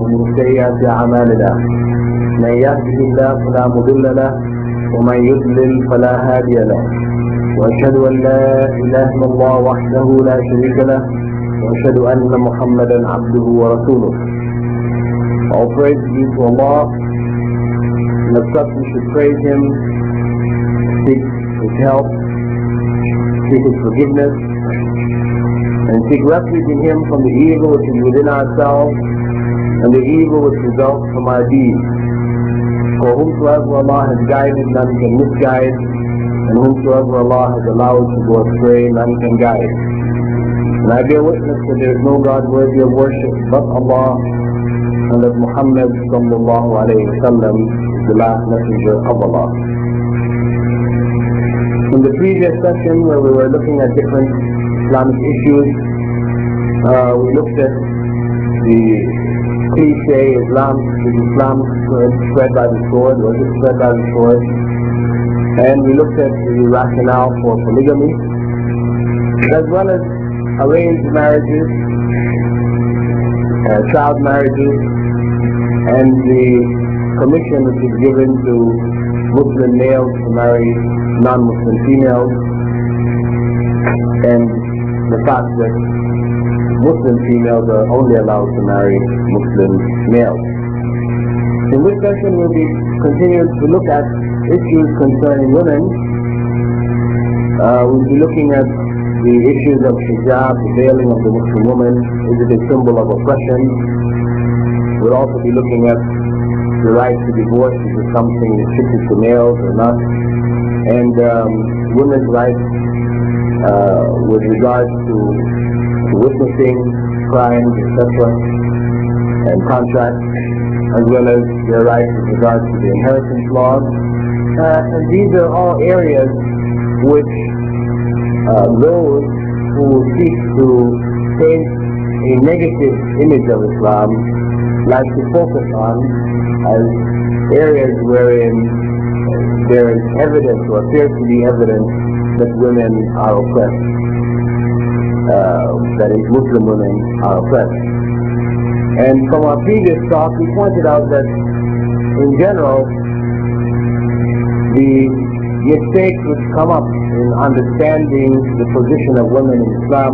ومن سيئات أعمالنا من يهده الله فلا مضل له ومن يضلل فلا هادي له وأشهد أن لا إله إلا الله وحده لا شريك له وأشهد أن محمدا عبده ورسوله. All praise be to Allah, and of course we should praise Him, seek His help, seek His forgiveness, and seek refuge in Him from the evil which is within ourselves and the evil which results from our deeds. For whomsoever Allah has guided, none can misguide, and whomsoever Allah has allowed to go astray, none can guide. And I bear witness that there is no God worthy of worship but Allah, and that Muhammad sallallahu alayhi wa sallam is the last messenger of Allah. In the previous session, where we were looking at different Islamic issues, we looked at the cliche Islam spread by the sword, was it spread by the sword? And we looked at the rationale for polygamy, as well as arranged marriages, child marriages, and the permission which is given to Muslim males to marry non-Muslim females, and the fact that Muslim females are only allowed to marry Muslim males. In this session we'll be continuing to look at issues concerning women. We'll be looking at the issues of hijab, the veiling of the Muslim woman. Is it a symbol of oppression? We'll also be looking at the right to divorce. Is it something restricted to males or not? And women's rights with regards to witnessing crimes, etc., and contracts, as well as their rights with regards to the inheritance laws. And these are all areas which those who seek to paint a negative image of Islam like to focus on as areas wherein there is evidence or appears to be evidence that women are oppressed, that is, Muslim women are oppressed. And from our previous talk, we pointed out that in general, the mistakes which come up in understanding the position of women in Islam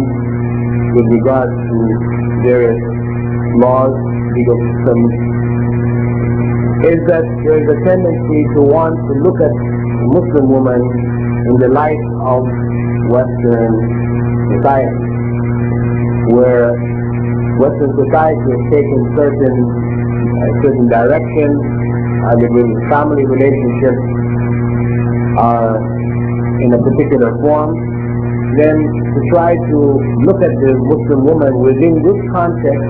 with regard to various laws, legal systems, is that there is a tendency to want to look at the Muslim woman in the light of Western society, where Western society has taken certain direction, either with family relationships are in a particular form. Then to try to look at the Muslim woman within this context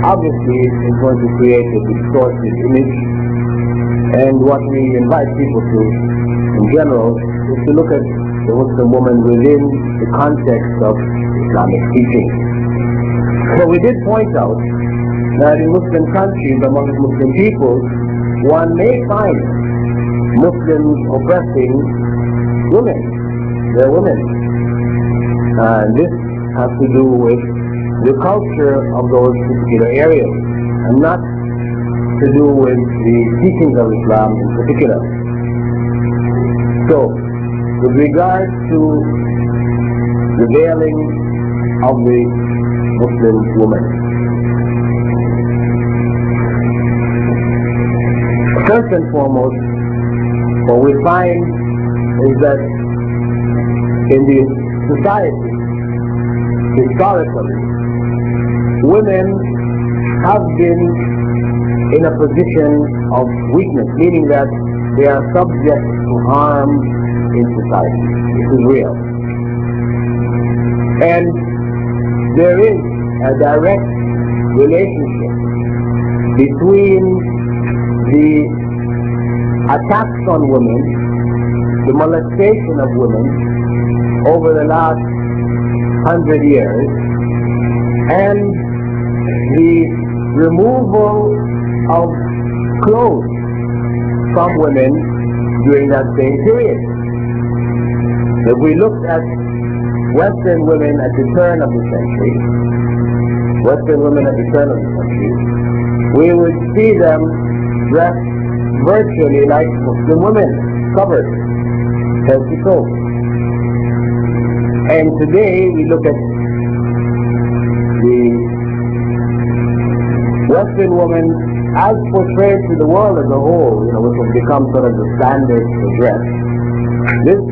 obviously is going to create a distorted image. And what we invite people to, in general, is to look at the Muslim woman within the context of Islamic teaching. So we did point out that in Muslim countries, among Muslim peoples, one may find Muslims oppressing women, their women. And this has to do with the culture of those particular areas, and not to do with the teachings of Islam in particular. So, with regard to the veiling of the Muslim woman, first and foremost, what we find is that in the society, historically, women have been in a position of weakness, meaning that they are subject to harm in society. This is real. And there is a direct relationship between the attacks on women, the molestation of women over the last 100 years, and the removal of clothes from women during that same period. If we looked at Western women at the turn of the century, Western women at the turn of the country, we would see them dressed virtually like Muslim women, covered, head to toe. And today we look at the Western woman as portrayed to the world as a whole, which has become sort of the standard for dress. This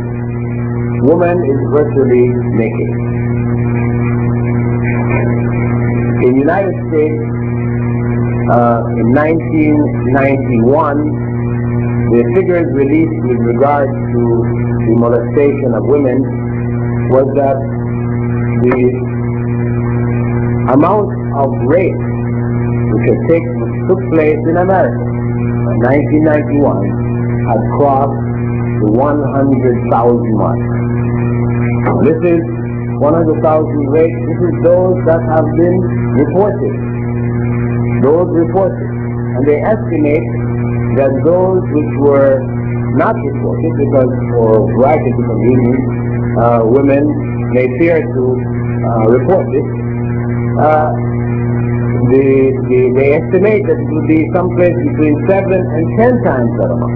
woman is virtually naked. In the United States, in 1991, the figures released with regard to the molestation of women was that the amount of rape which took place in America in 1991 had crossed the 100,000 mark. This is 100,000 rapes. This is those that have been reported. Those reported. And they estimate that those which were not reported, because for a variety of different reasons, women may fear to report this, they estimate that it will be someplace between 7 and 10 times that amount.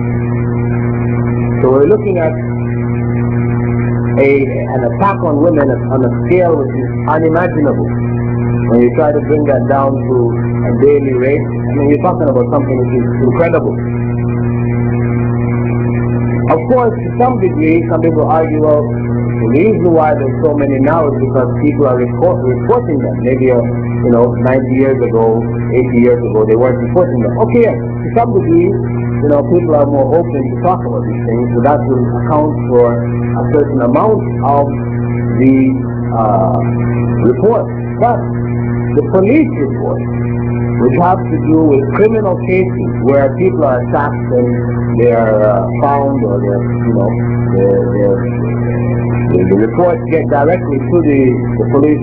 So we're looking at an attack on women on a scale which is unimaginable. When you try to bring that down to a daily rate, you're talking about something which is incredible. Of course, to some degree, some people argue, well, the reason why there's so many now is because people are reporting them. Maybe, 90 years ago, 80 years ago, they weren't reporting them. Okay, yes, to some degree, people are more open to talk about these things, so that will account for a certain amount of the reports. But the police reports, which have to do with criminal cases where people are attacked and they are found, or the reports get directly to the police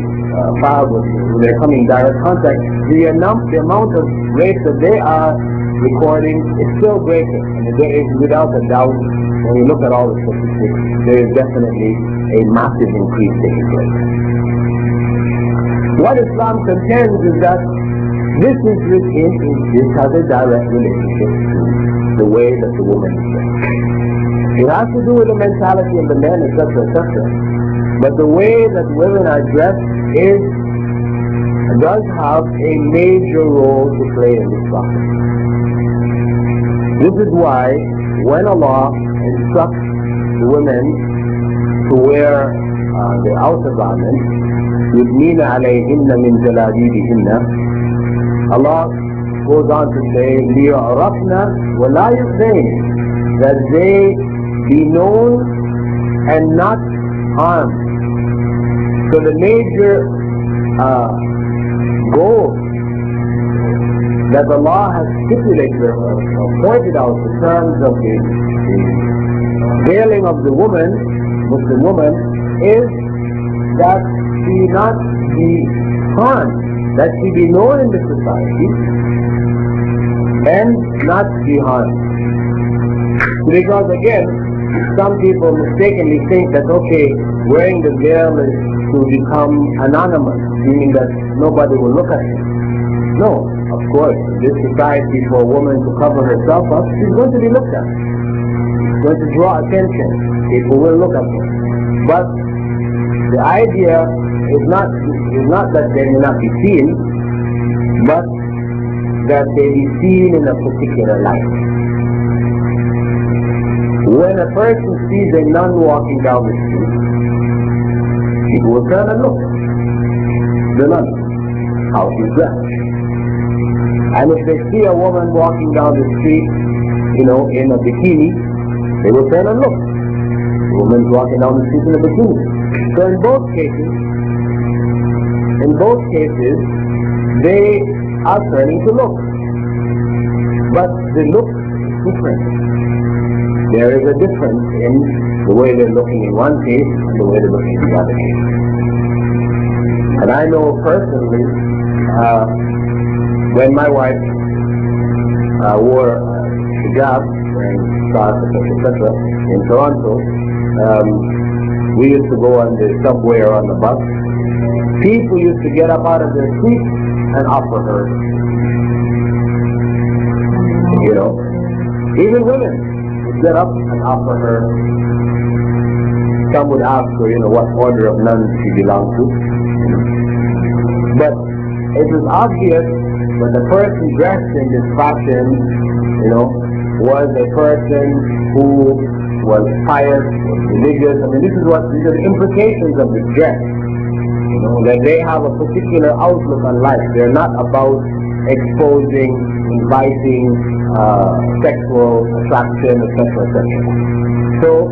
file when they're coming in direct contact, the amount of rape that they are recording is still greater. And there is, without a doubt, when you look at all the statistics, there is definitely a massive increase taking place. What Islam contends is that this has a direct relationship to the way that the woman is dressed. It has to do with the mentality of the men, etc., etc. But the way that women are dressed does have a major role to play in this process. This is why when Allah instructs the women to wear the outer garment, يُدْنِينَ عَلَيْهِنَّ مِنْ جَلَابِيبِهِنَّ, Allah goes on to say, لِيُعْرَفْنَ وَلَا يُؤْذَيْنَ, that they be known and not harmed. So the major goal that Allah has stipulated or pointed out in terms of the veiling of the woman, Muslim woman, is that she not be harmed, that she be known in the society and not be harmed. Because again, some people mistakenly think that, okay, wearing the veil is to become anonymous, meaning that nobody will look at her. No, of course, in this society, for a woman to cover herself up, she's going to be looked at. She's going to draw attention. People will look at her. But the idea is not that they will not be seen, but that they be seen in a particular light. When a person sees a nun walking down the street, people will turn and look. The nun, how she's dressed. And if they see a woman walking down the street, in a bikini, they will turn and look. The woman's walking down the street in a bikini. So in both cases, they are turning to look. But the look is different. There is a difference in the way they're looking in one case and the way they're looking in the other case. And I know personally, when my wife wore hijab and scarf, etc., in Toronto, we used to go on the subway or on the bus, People used to get up out of their seats and offer her. You know, even women would get up and offer her. Some would ask her, you know, what order of nuns she belonged to. But it was obvious that the person dressed in this fashion, you know, was a person who was pious, was religious. I mean, these are the implications of the dress. You know, that they have a particular outlook on life. They're not about exposing, inviting sexual attraction, etc., etc. So,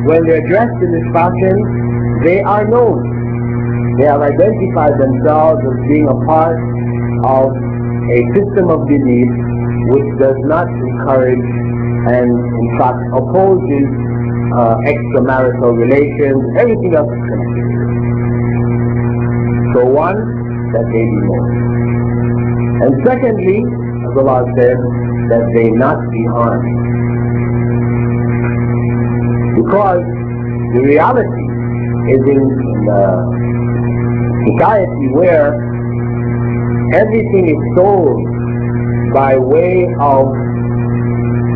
when they're dressed in this fashion, they are known. They have identified themselves as being a part of a system of belief which does not encourage and in fact opposes extramarital relations, everything else is connected. So one, that they be known. And secondly, as Allah said, that they not be harmed. Because the reality is in society where everything is sold by way of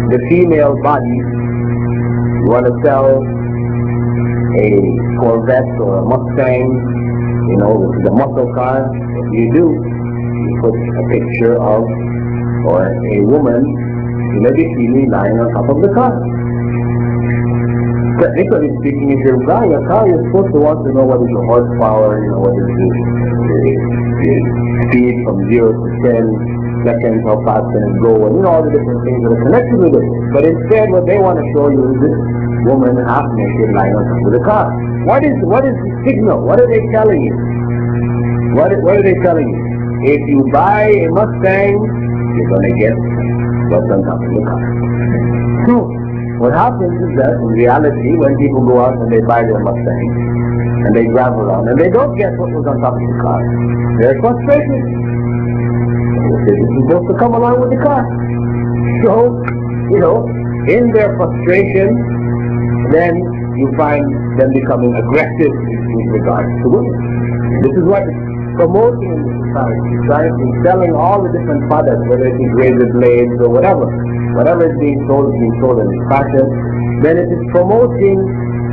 the female body. You want to sell a Corvette or a Mustang, you know, which is a muscle car. What do? You put a picture of or a woman in a bikini lying on top of the car. Technically speaking, if you're buying a car, you're supposed to want to know what is the horsepower, you know, what is the speed from 0 to 10 seconds, how fast can it go, and you know, all the different things that are connected with it. But instead, what they want to show you is this woman half naked lying on top of the car. What is the signal? What are they telling you? What are they telling you? If you buy a Mustang, you're going to get what's on top of the car. So, what happens is that in reality, when people go out and they buy their Mustang and they drive around and they don't get what was on top of the car, they're frustrated. This is supposed to come along with the car. So, you know, in their frustration, then you find them becoming aggressive with regards to women. This is what it's promoting in the society, trying to selling all the different products, whether it is razor blades or whatever is being sold in this fashion. Then it is promoting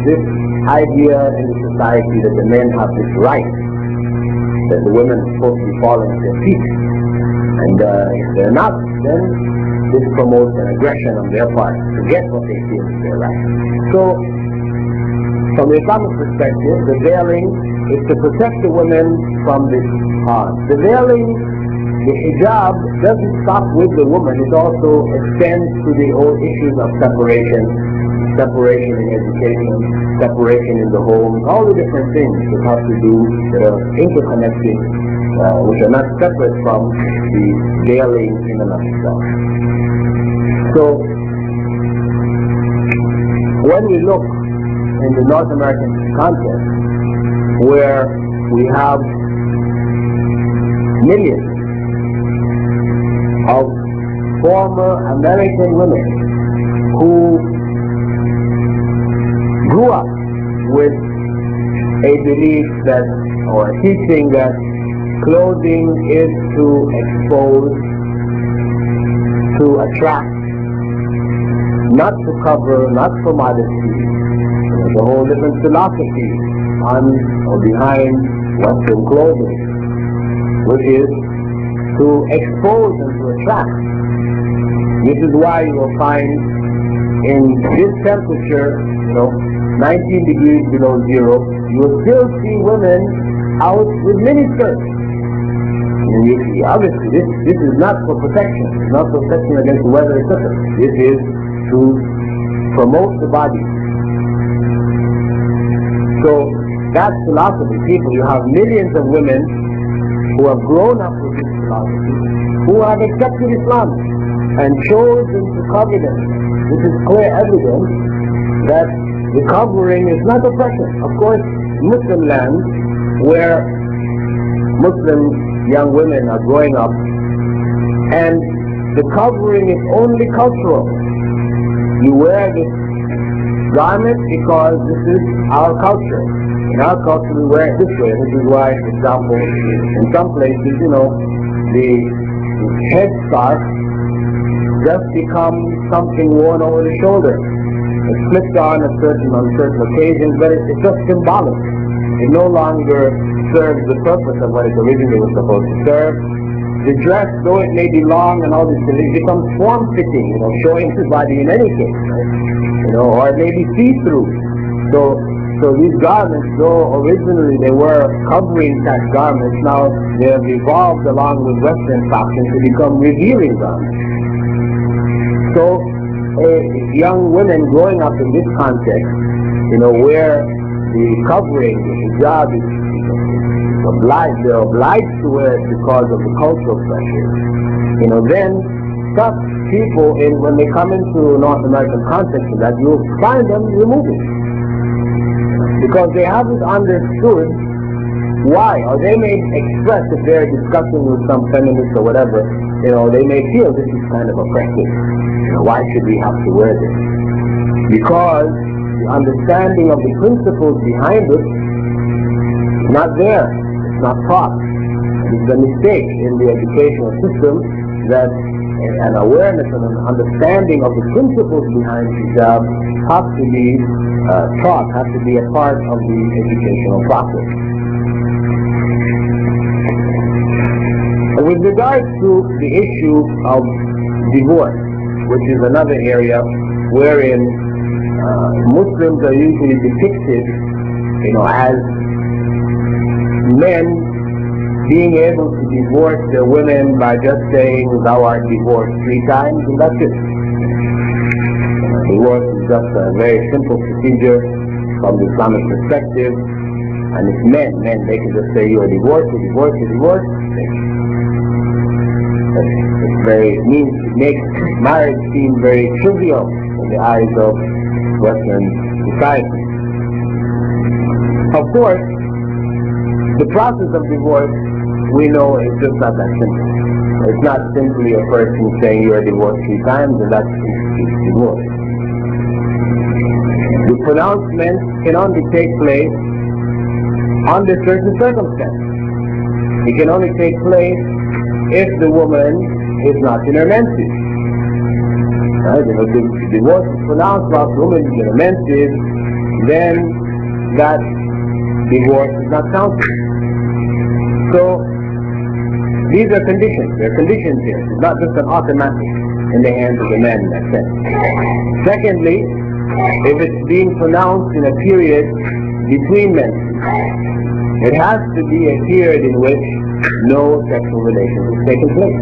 this idea in the society that the men have this right, that the women are supposed to be falling at their feet. And if they're not, then this promotes an aggression on their part to get what they feel is their right. So, from the Islamic perspective, the veiling is to protect the women from this harm. The veiling, the hijab, doesn't stop with the woman. It also extends to the whole issues of separation in education, separation in the home, all the different things that have to do, that are interconnected, which are not separate from the veiling in and of itself. So, when we look in the North American context, where we have millions of former American women who grew up with a belief that, or a teaching that clothing is to expose, to attract, not to cover, not for modesty. There's a whole different philosophy on or behind Western clothing, which is to expose and to attract. This is why you will find in this temperature, 19 degrees below zero, you will still see women out with miniskirts. And obviously, this is not for protection. It's not protection against the weather, etc. This is to promote the body. So that philosophy, you have millions of women who have grown up with this philosophy, who have accepted Islam and chosen to cover them. This is clear evidence that the covering is not oppression. Of course, Muslim lands where Muslim young women are growing up, and the covering is only cultural. You wear this garment because this is our culture. In our culture, we wear it this way. This is why, for example, in some places, the headscarf just becomes something worn over the shoulder. It's slipped on certain occasions, but it's just symbolic. It no longer serves the purpose of what it originally was supposed to serve. The dress, though it may be long and all this, it becomes form-fitting, showing the body in any case, right? Or it may be see-through. So these garments, though originally they were covering type garments, now they have evolved along with Western fashion to become revealing garments. So young women growing up in this context, where the covering, the hijab is they're obliged to wear it because of the cultural pressure. Then such people, when they come into North American context, that you find them removing. Because they haven't understood why, or they may express, if they're discussing with some feminists or whatever, they may feel this is kind of oppressive. Why should we have to wear this? Because the understanding of the principles behind it is not there. It's not taught. It's a mistake in the educational system that an awareness and an understanding of the principles behind hijab has to be taught, has to be a part of the educational process. With regards to the issue of divorce, which is another area wherein Muslims are usually depicted, as men being able to divorce their women by just saying, "Thou art divorced 3 times," and that's it. Divorce is just a very simple procedure from the Islamic perspective, and it's men, they can just say, "You are divorced, you're divorced, you're divorced." It makes marriage seem very trivial in the eyes of Western society. Of course, the process of divorce, we know, is just not that simple. It's not simply a person saying you are divorced 3 times and that's divorce. The pronouncement can only take place under certain circumstances. It can only take place if the woman is not in her menses. Right? If the divorce is pronounced while the woman is in her menses, then that divorce is not counted. So these are conditions. There are conditions here. It's not just an automatic in the hands of the man in that sense. Secondly, if it's being pronounced in a period between menses, it has to be a period in which no sexual relations is taking place.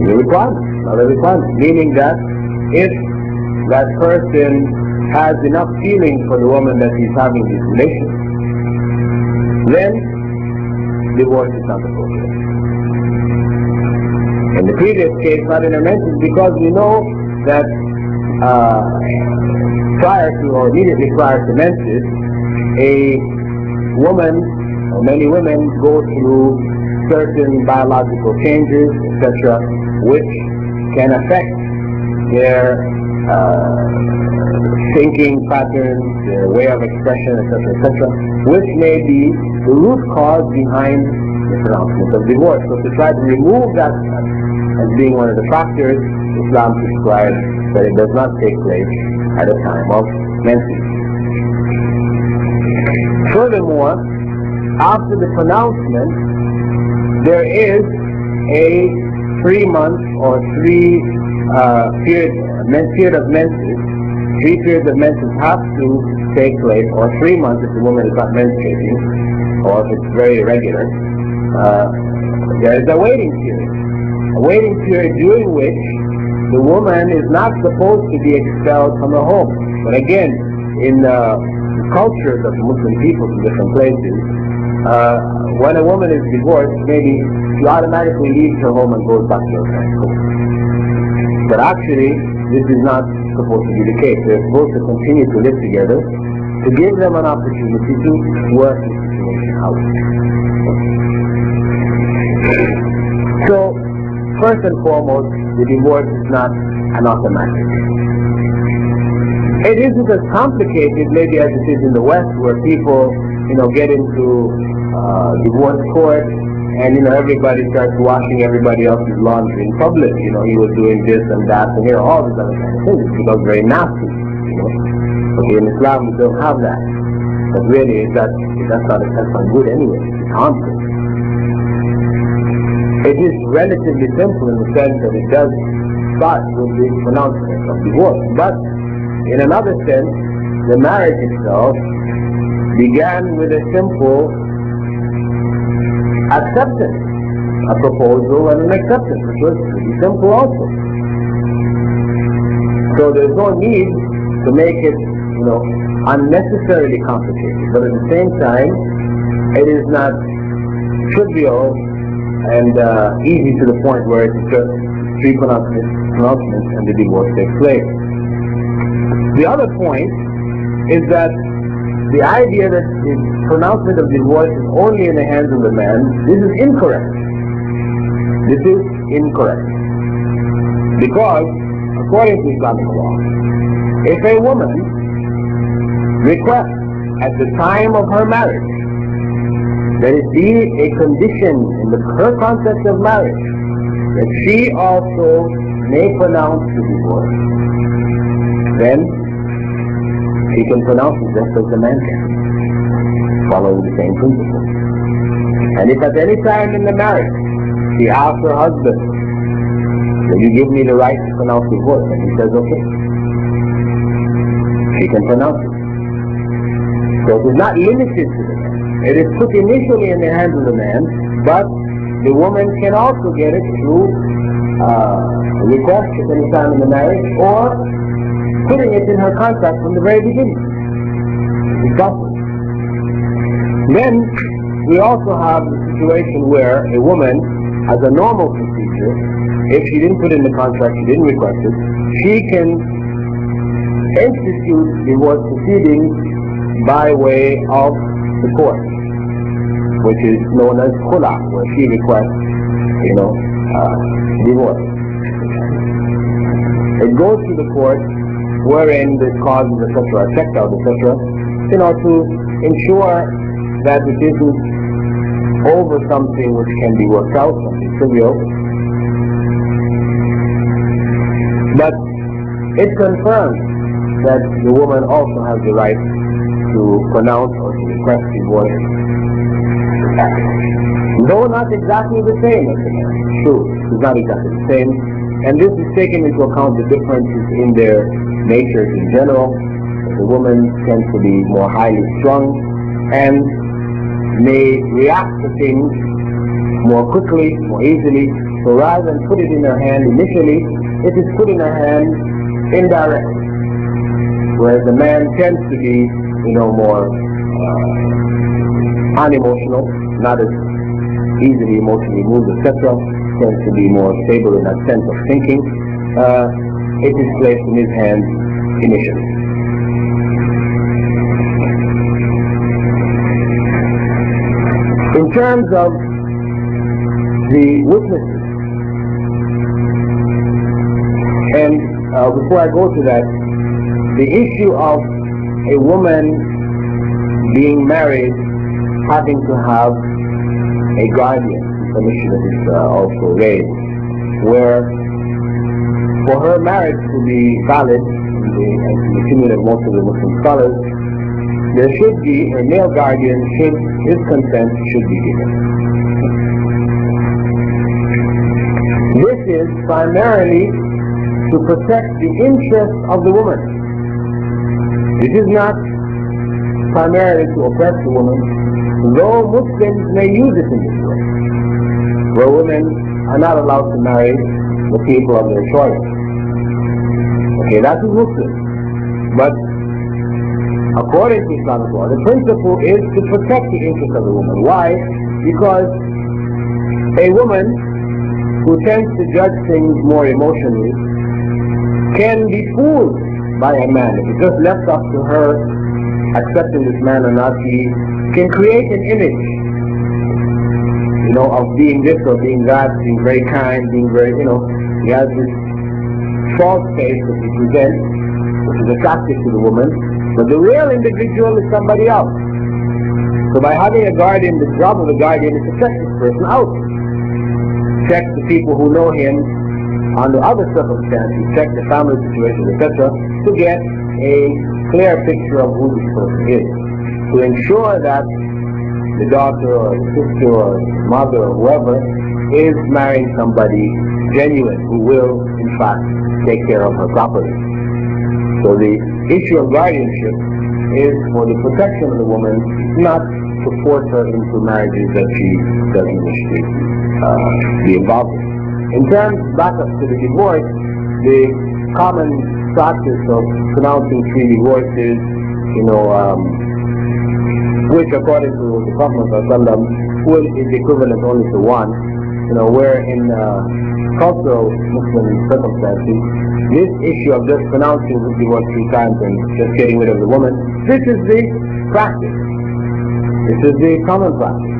It's a requirement, not a requirement. Meaning that if that person has enough feeling for the woman that he's having these relations, then divorce is not appropriate. In the previous case, not in her menses, because we know that prior to or immediately prior to menses, a woman, or many women, go through certain biological changes, etc., which can affect their thinking patterns, their way of expression, etc., etc., which may be the root cause behind the pronouncement of divorce. So to try to remove that as being one of the factors, Islam prescribes that it does not take place at a time of menses. Furthermore, after the pronouncement, there is a 3-month or 3 period of menses. 3 periods of menses have to take place, or 3 months if the woman is not menstruating, or if it's very irregular. There is a waiting period. A waiting period during which the woman is not supposed to be expelled from her home. But again, in the cultures of Muslim people in different places, when a woman is divorced, maybe she automatically leaves her home and goes back to her home. But actually, this is not supposed to be the case. They're supposed to continue to live together to give them an opportunity to work the situation out. So, first and foremost, the divorce is not an automatic. It isn't as complicated maybe as it is in the West, where people, get into divorce court, and everybody starts washing everybody else's laundry in public. He was doing this and that, and all these other kind of things. It becomes very nasty. Okay, in Islam we don't have that. But really, that's not good anyway. It's harmful. It is relatively simple in the sense that it does start with the pronouncement of divorce. But in another sense, the marriage itself began with a simple acceptance, a proposal and an acceptance, which was pretty simple also. So there's no need to make it, unnecessarily complicated. But at the same time, it is not trivial and easy to the point where it's just three pronouncements and the divorce takes place. The other point is that the idea that the pronouncement of divorce is only in the hands of the man, this is incorrect. This is incorrect. Because, according to Islamic law, if a woman requests at the time of her marriage that it be a condition in her concept of marriage that she also may pronounce the divorce, then she can pronounce it just as the man can, following the same principle. And if at any time in the marriage she asks her husband, will you give me the right to pronounce divorce? And he says, okay. She can pronounce it. So it is not limited to the man. It is put initially in the hands of the man, but the woman can also get it through request at any time in the marriage, or putting it in her contract from the very beginning. It's possible. Then we also have the situation where a woman has a normal procedure. If she didn't put in the contract, she didn't request it, she can institute divorce proceedings by way of the court, which is known as khula, where she requests, divorce. It goes to the court, wherein the causes, etc., are checked out, etc., to ensure that it isn't over something which can be worked out, something trivial. But it confirms that the woman also has the right to pronounce or to request divorce, though not exactly the same as the man. True, it's not exactly the same, and this is taken into account the differences in their natures in general. The woman tends to be more highly strung and may react to things more quickly, more easily. So rather than put it in her hand initially, it is put in her hand indirectly. Whereas the man tends to be, more unemotional, not as easily emotionally moved, etc., tends to be more stable in that sense of thinking. It is placed in his hands initially. In terms of the witnesses, and before I go to that, the issue of a woman being married having to have a guardian, an issue that is also raised, where for her marriage to be valid, in the opinion of most of the Muslim scholars, there should be a male guardian, his consent should be given. This is primarily to protect the interests of the woman. It is not primarily to oppress the woman, though Muslims may use it in this way, where women are not allowed to marry the people of their choice. Okay, that is Muslim. But according to Islamic law, the principle is to protect the interests of the woman. Why? Because a woman who tends to judge things more emotionally can be fooled by a man. If it's just left up to her accepting this man or not, she can create an image, of being this or being that, being very kind, being very, he has this false face that he presents, which is attractive to the woman, but the real individual is somebody else. So by having a guardian, the job of the guardian is to check this person out. Check the people who know him under other circumstances, check the family situation, etc., to get a clear picture of who this person is. To ensure that the daughter or the sister or the mother or whoever is marrying somebody genuine who will, in fact, take care of her properly. So the issue of guardianship is for the protection of the woman, not to force her into marriages that she doesn't wish to be involved in. In terms, back up to the divorce, the common practice of pronouncing 3 divorces, which according to the Prophet ﷺ is equivalent only to 1, where in cultural Muslim circumstances, this issue of just pronouncing the divorce 3 times and just getting rid of the woman, this is the practice. This is the common practice.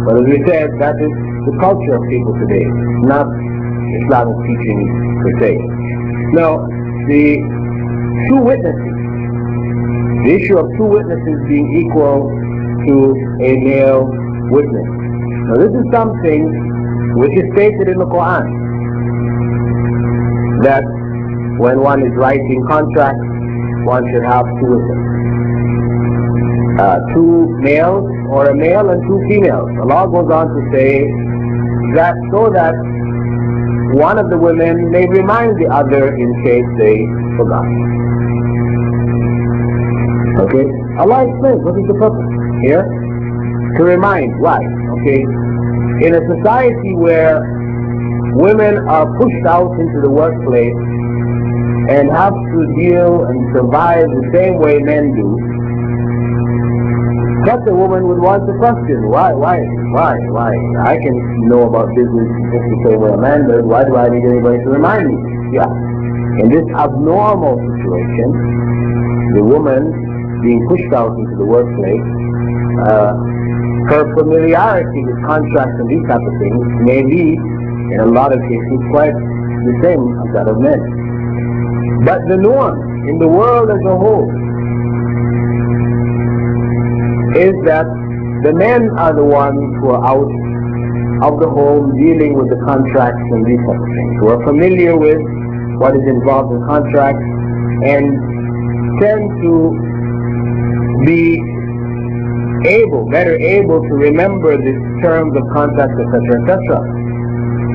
But as we said, that is the culture of people today, not Islamic teaching per se. Now, the 2 witnesses, the issue of 2 witnesses being equal to a male witness. Now this is something which is stated in the Quran, that when one is writing contracts, one should have 2 witnesses. 2 males, or a male and 2 females. Allah goes on to say that so that one of the women may remind the other in case they forgot. Okay? Allah explains what is the purpose here. To remind. Why? Okay? In a society where women are pushed out into the workplace and have to deal and survive the same way men do, such a woman would want to question, why? I can know about business just the same way a man does. Why do I need anybody to remind me? Yeah. In this abnormal situation, the woman being pushed out into the workplace, her familiarity with contracts and these type of things may be, in a lot of cases, quite the same as that of men. But the norm in the world as a whole is that the men are the ones who are out of the home dealing with the contracts and these type of things, who are familiar with what is involved in contracts and tend to be better able to remember the terms of contracts, etc., etc.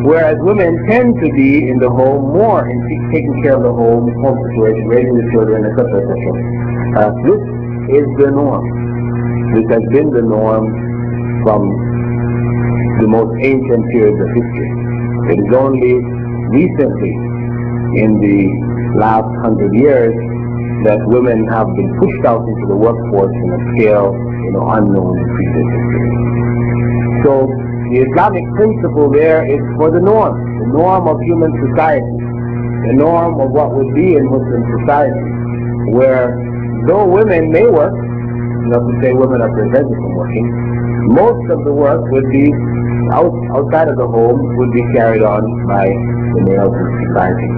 Whereas women tend to be in the home more in taking care of the home situation, raising the children, etc., etc. This is the norm. This has been the norm from the most ancient periods of history. It is only recently, in the last 100 years, that women have been pushed out into the workforce in a scale unknown in previous history. So the Islamic principle there is for the norm of human society, the norm of what would be in Muslim society, where though women may work, not to say women are prevented from working, most of the work would be outside of the home, would be carried on by the males in society.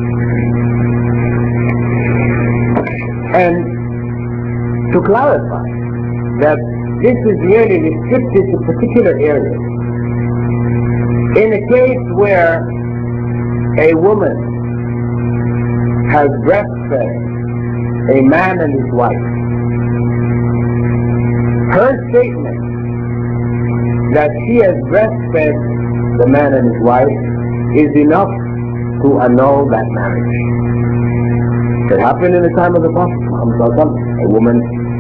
And to clarify that this is really restricted to particular areas. In a case where a woman has breastfed a man and his wife, her statement that she has breastfed the man and his wife is enough to annul that marriage. It happened in the time of the Prophet Muhammad.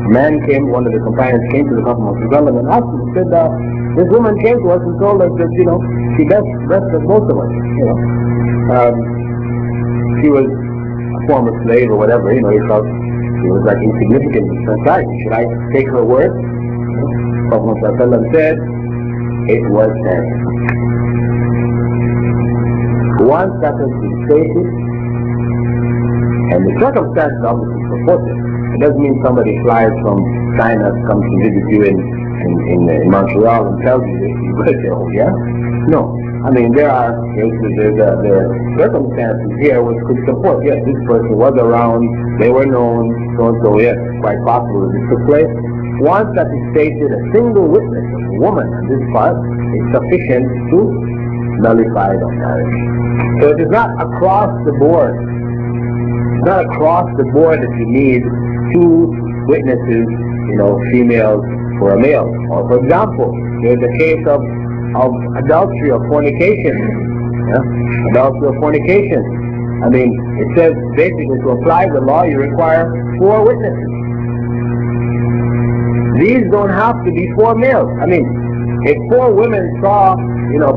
One of the companions came to the Prophet Muhammad and asked him, said, this woman came to us and told us that, she breastfed most of us, she was a former slave or whatever, he felt she was like insignificant in society. Should I take her word? Prophet Muhammad said, it was said. Once that has been stated, and the circumstances obviously support it. It doesn't mean somebody flies from China, comes to visit you in Montreal and tells you this, you go say, oh yeah? No. I mean, there are the circumstances here which could support, yes, this person was around, they were known, so and so, yes, quite possible this took place. Once that is stated, a single witness, a woman on this part, is sufficient to nullify the marriage. So it is not across the board. It's not across the board that you need two witnesses, females for a male. Or for example, there's a case of adultery or fornication. Adultery or fornication. I mean, it says basically to apply the law you require 4 witnesses. These don't have to be 4 males. I mean, if 4 women saw,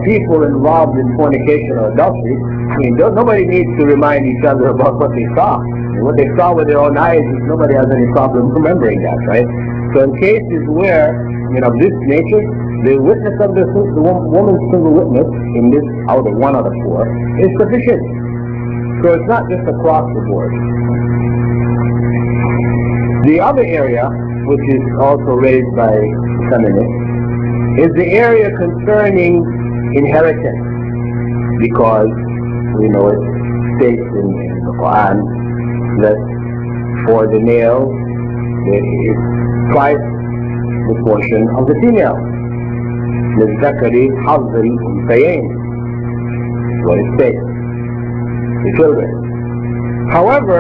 people involved in fornication or adultery, I mean, nobody needs to remind each other about what they saw. What they saw with their own eyes, nobody has any problem remembering that, right? So in cases where, of this nature, the witness of the woman's single witness in this one out of 4 is sufficient. So it's not just across the board. The other area, which is also raised by feminists, is the area concerning inheritance, because we know it states in the Quran that for the male there is twice the portion of the female. Lecutre حظ الأنثيين, what it states, the children. However,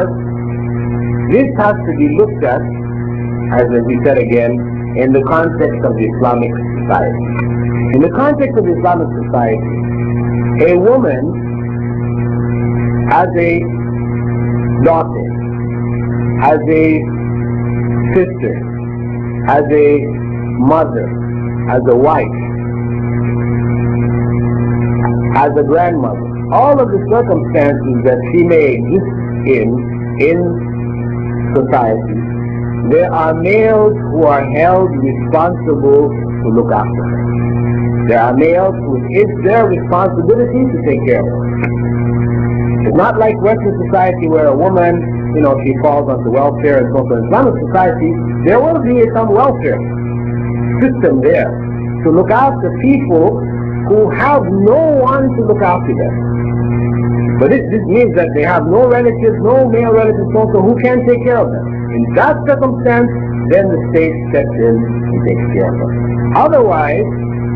this has to be looked at, as we said again, in the context of the Islamic society. In the context of the Islamic society, a woman as a daughter, as a sister, as a mother, as a wife, as a grandmother, all of the circumstances that she may exist in society, there are males who are held responsible to look after her. There are males who it's their responsibility to take care of her. It's not like Western society where a woman, she falls onto welfare and so forth. In Islamic society, there will be some welfare system there to look after people who have no one to look after them. But this means that they have no relatives, no male relatives also who can take care of them. In that circumstance, then the state steps in and takes care of them. Otherwise,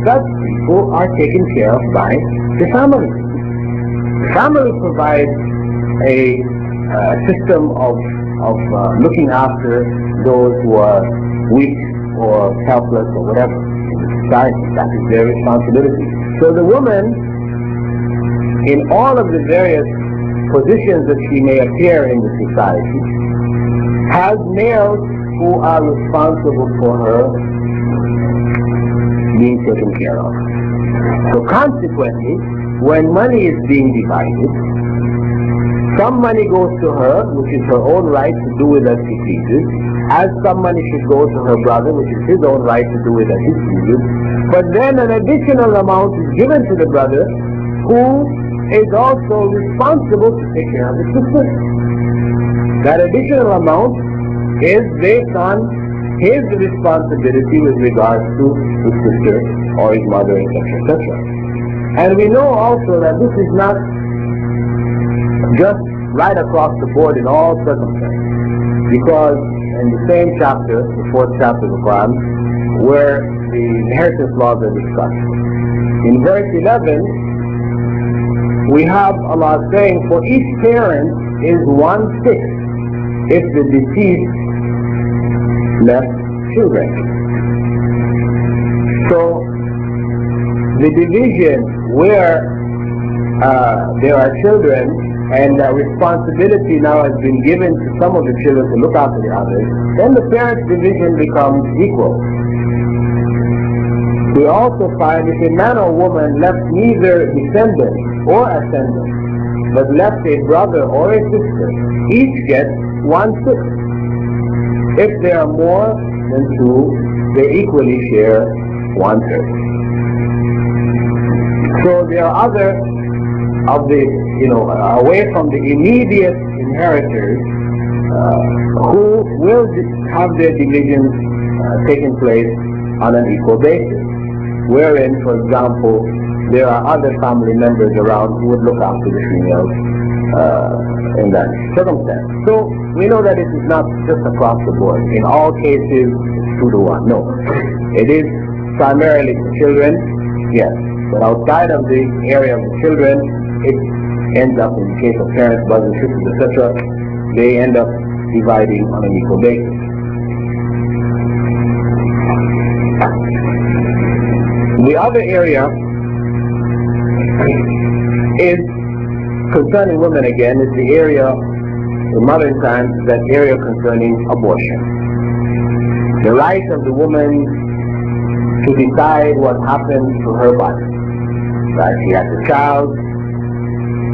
such people are taken care of by the family. The family provides a system of looking after those who are weak or helpless or whatever in society. That is their responsibility. So the woman, in all of the various positions that she may appear in the society, has males who are responsible for her being taken care of. So consequently, when money is being divided, some money goes to her, which is her own right to do with as she pleases, as some money should go to her brother, which is his own right to do with as he pleases. But then an additional amount is given to the brother, who is also responsible to take care of his sister. That additional amount is based on his responsibility with regards to his sister or his mother, etc., etc. And we know also that this is not just right across the board in all circumstances, because in the same chapter, the 4th chapter of the Quran, where the inheritance laws are discussed, in verse 11, we have Allah saying, for each parent is 1/6 if the deceased left children. So the division where there are children and responsibility now has been given to some of the children to look after the others, then the parents' division becomes equal. We also find if a man or woman left neither descendant or ascendant, but left a brother or a sister, each gets 1/6. If there are more than 2, they equally share 1/3. So there are other of the, away from the immediate inheritors, who will have their divisions taking place on an equal basis. Wherein, for example, there are other family members around who would look after the females in that circumstance. So we know that it is not just across the board. In all cases, it's 2 to 1. No. It is primarily for children, yes. But outside of the area of the children, it ends up, in the case of parents, brothers, sisters, etc., they end up dividing on an equal basis. The other area is concerning women again, is the area in modern times, that area concerning abortion. The right of the woman to decide what happens to her body. Right? She has a child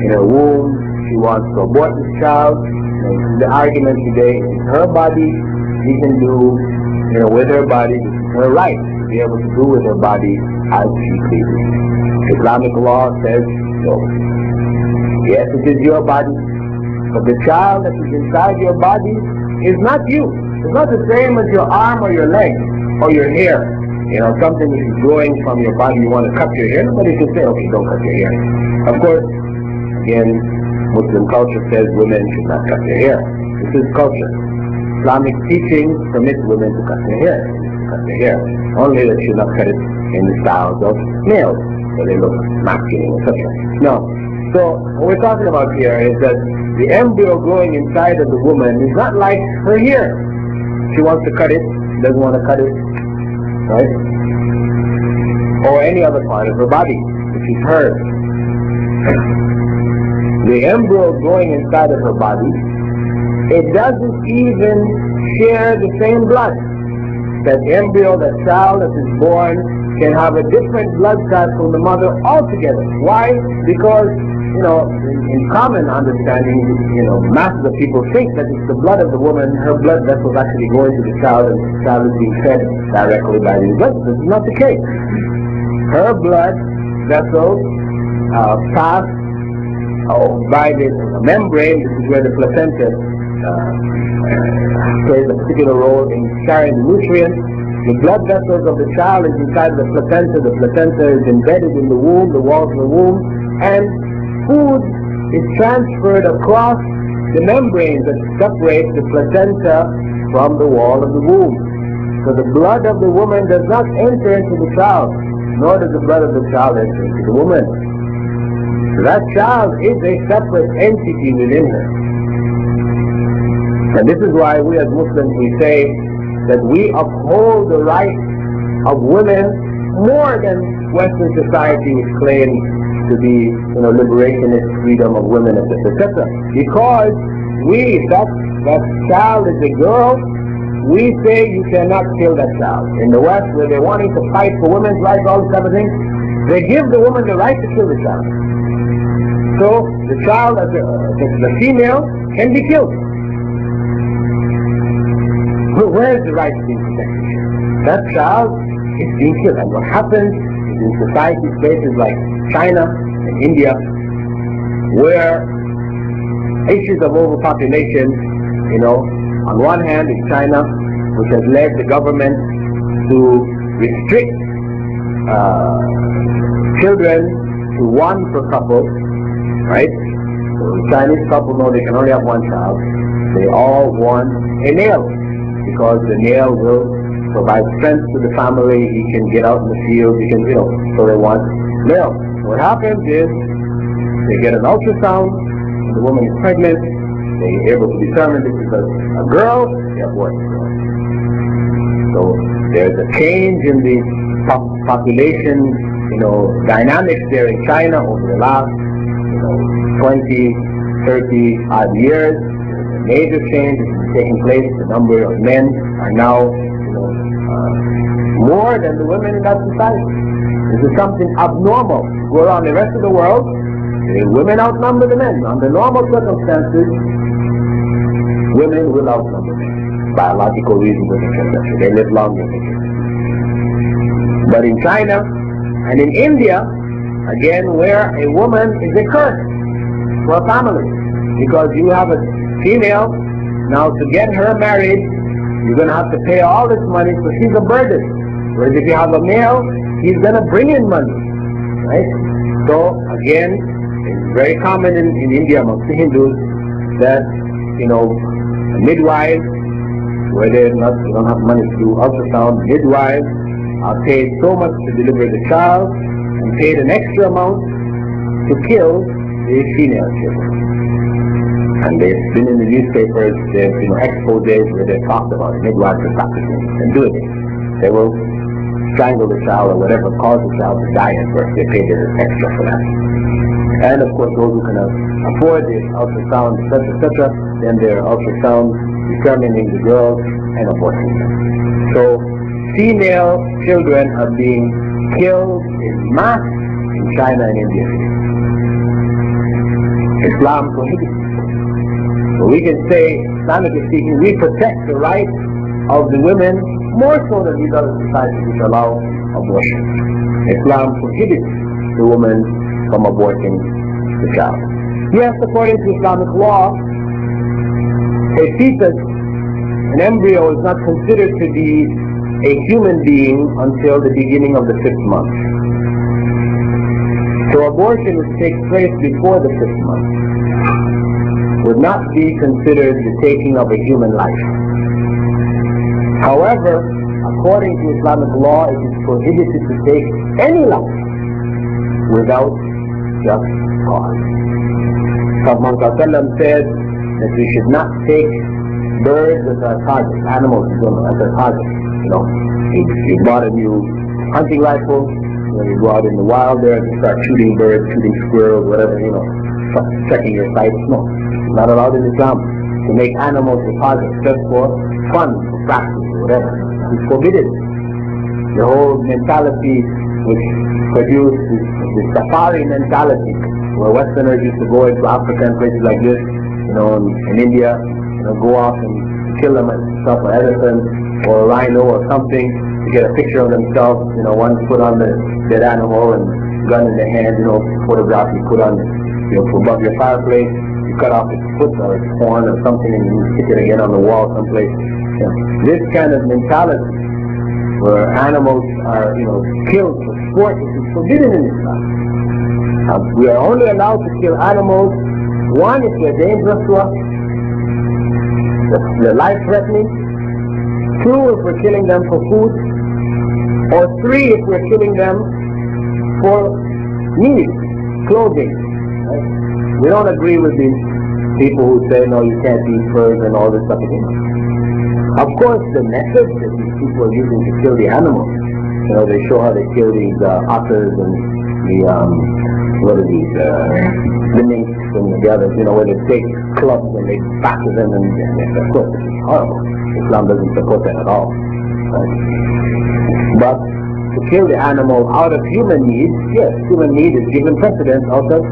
in her womb, she wants to abort this child. The argument today is her body, she can do with her body, this is her right to be able to do with her body as she pleases. Islamic law says no. Yes, it is your body, but the child that is inside your body is not you. It's not the same as your arm or your leg or your hair. Something that is growing from your body, you want to cut your hair, nobody can say, okay, don't cut your hair. Of course, again, Muslim culture says women should not cut their hair. This is culture. Islamic teaching permits women to cut their hair. Only they should not cut it in the styles of males, so they look masculine, etc. No. So what we're talking about here is that the embryo growing inside of the woman is not like her hair. She wants to cut it, doesn't want to cut it, right? Or any other part of her body, which is hers. The embryo growing inside of her body, it doesn't even share the same blood. That embryo, that child that is born, can have a different blood type from the mother altogether. Why? Because, in common understanding, masses of people think that it's the blood of the woman, her blood vessels actually going to the child, and the child is being fed directly by the blood. This is not the case. Her blood vessels pass by the membrane. This is where the placenta plays a particular role in carrying the nutrients. The blood vessels of the child is inside the placenta. The placenta is embedded in the womb, the walls of the womb, and food is transferred across the membrane that separates the placenta from the wall of the womb. So the blood of the woman does not enter into the child, nor does the blood of the child enter into the woman. So that child is a separate entity within her. And this is why we as Muslims, we say that we uphold the rights of women more than Western society which claims to be, liberationist freedom of women, etc. Because that child is a girl, we say you cannot kill that child. In the West, where they're wanting to fight for women's rights, all this type of thing, they give the woman the right to kill the child. So the child, the female, can be killed. But where is the right being protected? That child is being killed. And what happens is in society places like China and India, where issues of overpopulation, on one hand is China, which has led the government to restrict children to one per couple, right? So the Chinese couple know they can only have one child. They all want a male, because the male will provide strength to the family, he can get out in the field, so they want male. What happens is, they get an ultrasound, and the woman is pregnant, they're able to determine this is a girl, they abort the girl. So there's a change in the population, dynamics there in China over the last, 20, 30 odd years. There's a major change that is taking place. The number of men are now, more than the women in that society. This is something abnormal. Go around the rest of the world, the women outnumber the men. Under normal circumstances, women will outnumber men. Biological reasons, etc. They live longer. But in China and in India, again, where a woman is a curse for a family, because you have a female, now to get her married, you're going to have to pay all this money, so she's a burden. Whereas if you have a male, he's going to bring in money. right? So again, it's very common in India amongst the Hindus that, midwives, where they don't have money to do ultrasound, midwives are paid so much to deliver the child and paid an extra amount to kill the female children. And they've been in the newspapers, there's exposés where they've talked about it. Midwives are practicing and doing it. They will strangle the child or whatever, cause the child to die at birth. They pay their extra for that. And of course those who can afford the ultrasound, etc., then their ultrasound determining the girls and aborting them. So female children are being killed in mass in China and India. Islam prohibits it. So we can say, Islamically speaking, we protect the rights of the women more so than these other societies which allow abortion. Islam prohibits the woman from aborting the child. Yes, according to Islamic law, a fetus, an embryo, is not considered to be a human being until the beginning of the 5th month. So abortion which takes place before the 5th month would not be considered the taking of a human life. However, according to Islamic law, it is prohibited to take any life without just cause. Prophet ﷺ said that we should not take birds as our target, animals as our target. You bought a new hunting rifle, you go out in the wild there and you start shooting birds, shooting squirrels, whatever, checking your sights. No, it's not allowed in Islam to make animals a target just for fun, for practice, or whatever. It's forbidden. The whole mentality which produced the safari mentality, where Westerners used to go into Africa and places like this, in India, go off and kill them and stuff, an elephant or a rhino or something, to get a picture of themselves, one put on the dead animal and gun in the hand, photograph you put on, above your fireplace, you cut off its foot or its horn or something and you stick it again on the wall someplace. This kind of mentality where animals are, killed for sport, which is forbidden in Islam. We are only allowed to kill animals, one, if they're dangerous to us, they're life-threatening, two, if we're killing them for food, or three, if we're killing them for needs, clothing. Right? We don't agree with these people who say, no, you can't eat furs and all this stuff again. Of course, the methods that these people are using to kill the animals, they show how they kill these otters and the minks and the others, where they take clubs and they batter them, and of course, this is horrible. Islam doesn't support that at all. Right? But to kill the animal out of human need, yes, human need is given precedence over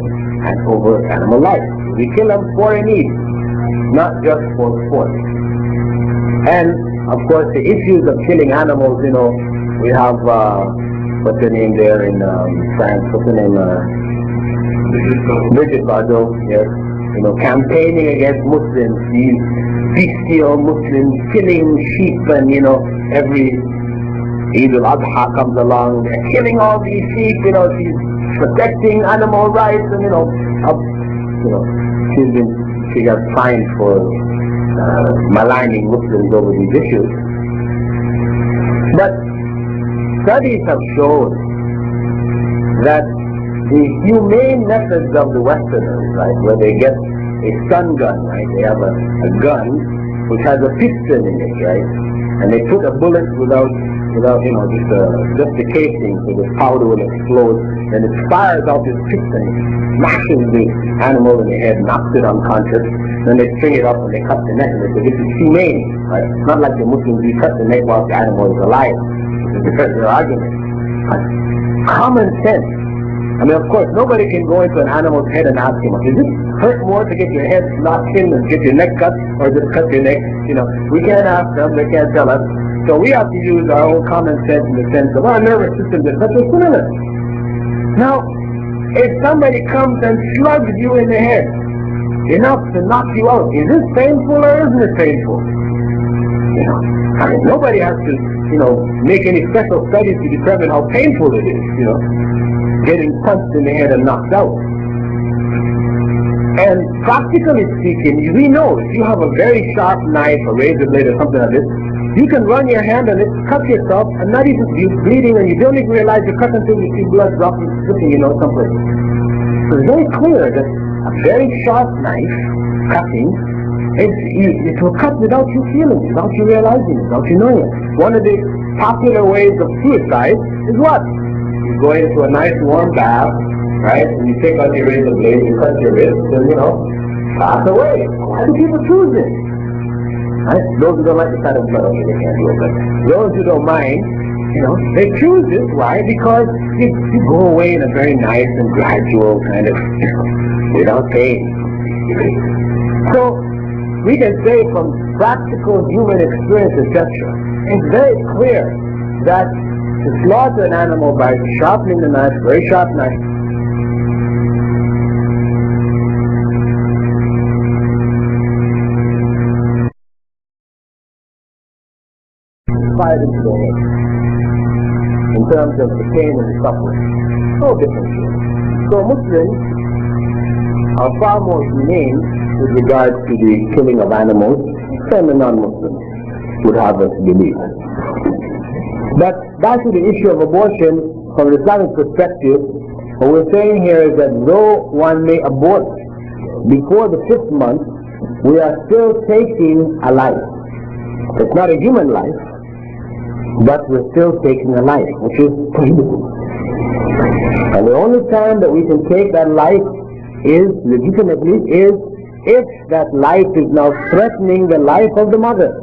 animal life. We kill them for a need, not just for sport. And of course, the issues of killing animals, we have what's her name there in France? What's her name? Brigitte Bardot, yes. Campaigning against Muslims, these bestial Muslims killing sheep, and every Eid al-Adha comes along, they're killing all these sheep. She's protecting animal rights, and she got fined for maligning Muslims over these issues. But studies have shown that the humane methods of the Westerners, right, where they get a stun gun, right, they have a gun which has a piston in it, right, and they put a bullet without just the casing, so the powder will explode, and it fires out this piston, smashes the animal in the head, knocks it unconscious, then they string it up and they cut the neck, and they say this is humane, right? It's not like the Muslims, we cut the neck while the animal is alive. Because their argument. Common sense. I mean, of course, nobody can go into an animal's head and ask him, does it hurt more to get your head knocked in and get your neck cut, or just cut your neck? We can't ask them, they can't tell us. So we have to use our own common sense in the sense of our nervous system is such a similar. Now, if somebody comes and slugs you in the head enough to knock you out, is this painful or isn't it painful? I mean, nobody has to make any special studies to determine how painful it is, getting punched in the head and knocked out. And practically speaking, we know if you have a very sharp knife, a razor blade or something like this, you can run your hand on it, cut yourself, and not even you bleeding, and you don't even realize you're cut until you see blood dropping, dripping, someplace. So it's very clear that a very sharp knife, cutting, it will cut without you feeling it, without you realizing it, without you knowing it. One of the popular ways of suicide is what? You go into a nice warm bath, right? And you take out your razor blade, you cut your wrist, and pass away. Why do people choose this? Right? Those who don't like the kind of blood, they can't do it. But those who don't mind, they choose this. Why? Because you go away in a very nice and gradual kind of, without pain. So we can say from practical human experience, etc., it's very clear that to slaughter an animal by sharpening the knife, very sharp knife, into the head in terms of the pain and the suffering. So different. So Muslims are far more humane with regard to the killing of animals than the non-Muslims would have us believe. But back to the issue of abortion, from an Islamic perspective, what we're saying here is that though one may abort before the 5th month, we are still taking a life. It's not a human life, but we're still taking a life, which is prohibited. And the only time that we can take that life legitimately is if that life is now threatening the life of the mother.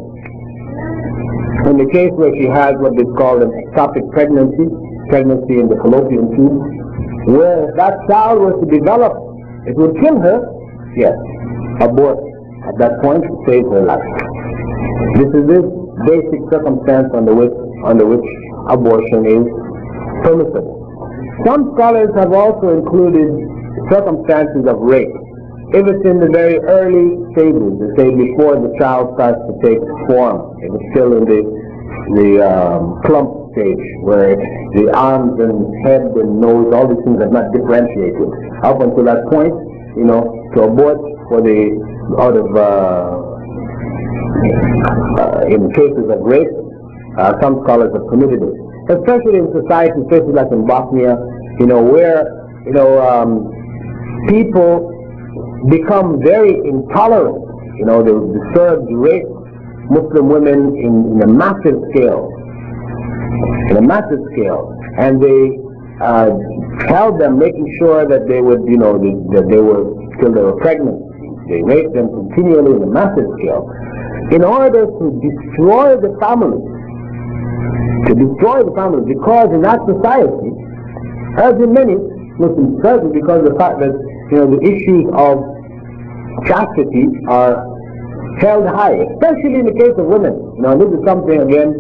In the case where she has what they call an ectopic pregnancy in the fallopian tube, where if that child was to develop, it would kill her, yes, abort at that point to save her life. This is this basic circumstance under which abortion is permissible. Some scholars have also included circumstances of rape. If it's in the very early stages, they say before the child starts to take form, if it's still in the plump stage, where the arms and head and nose, all these things are not differentiated. Up until that point, to abort in cases of rape, some scholars have permitted it, especially in society, places like in Bosnia, where people become very intolerant. They disturb, rape Muslim women in a massive scale, and they held them, making sure that they would, that they were till they were pregnant. They raped them continually in a massive scale, in order to destroy the family. Because in that society, as in many Muslim societies, because of the fact that the issues of chastity are held high, especially in the case of women. This is something again,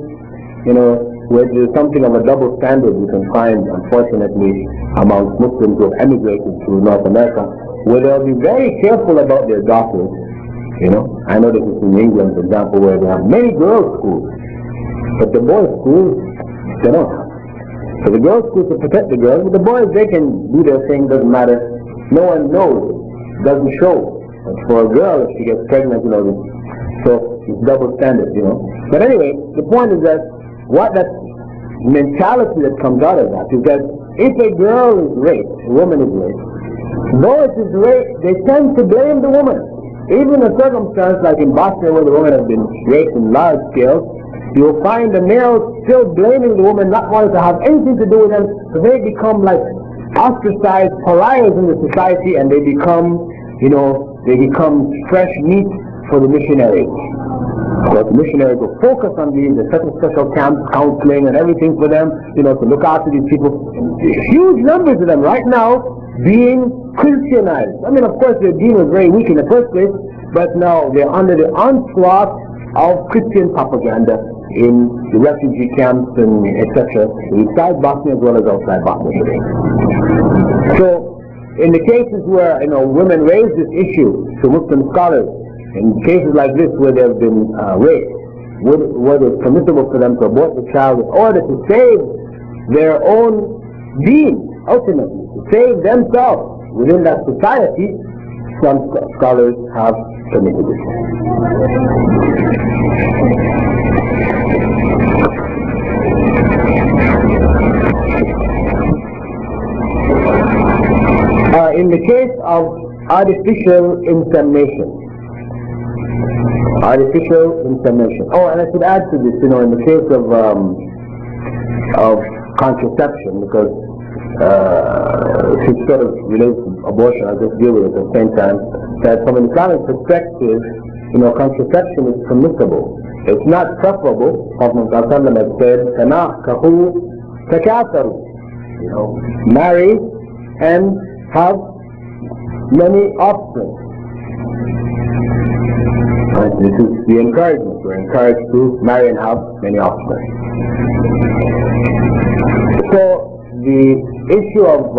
where there's something of a double standard you can find, unfortunately, amongst Muslims who have emigrated to North America, where they'll be very careful about their daughters. I know this is in England, for example, where they have many girls' schools, but the boys' schools, they don't have. So the girls' schools to protect the girls, but the boys, they can do their thing, doesn't matter. No one knows, doesn't show. But for a girl, if she gets pregnant, so it's double standard, But anyway, the point is that what that mentality that comes out of that is that if a girl is raped, a woman is raped, though it is rape, they tend to blame the woman. Even in a circumstance like in Bosnia where the woman has been raped in large scale, you'll find the males still blaming the woman, not wanting to have anything to do with them, so they become like ostracized pariahs in the society, and they become, fresh meat for the missionaries. Because the missionaries will focus on these, they set up special camps, counseling and everything for them, to look after these people. Huge numbers of them right now being Christianized. Of course their deen was very weak in the first place, but now they're under the onslaught of Christian propaganda in the refugee camps and etc. inside Bosnia as well as outside Bosnia today. So in the cases where women raise this issue to Muslim scholars, in cases like this where they've been raped, whether it's permissible for them to abort the child in order to save their own deen, ultimately, to save themselves within that society, some scholars have permitted it. In the case of artificial insemination. Oh, and I should add to this, in the case of contraception, because it sort of relates to abortion, I'll just deal with it at the same time, that from an Islamic perspective, contraception is permissible. It's not preferable. Prophet ﷺ has said, "Tanakahu takatharu," marry and have many offspring. And this is the encouragement. We're encouraged to marry and have many offspring. So the issue of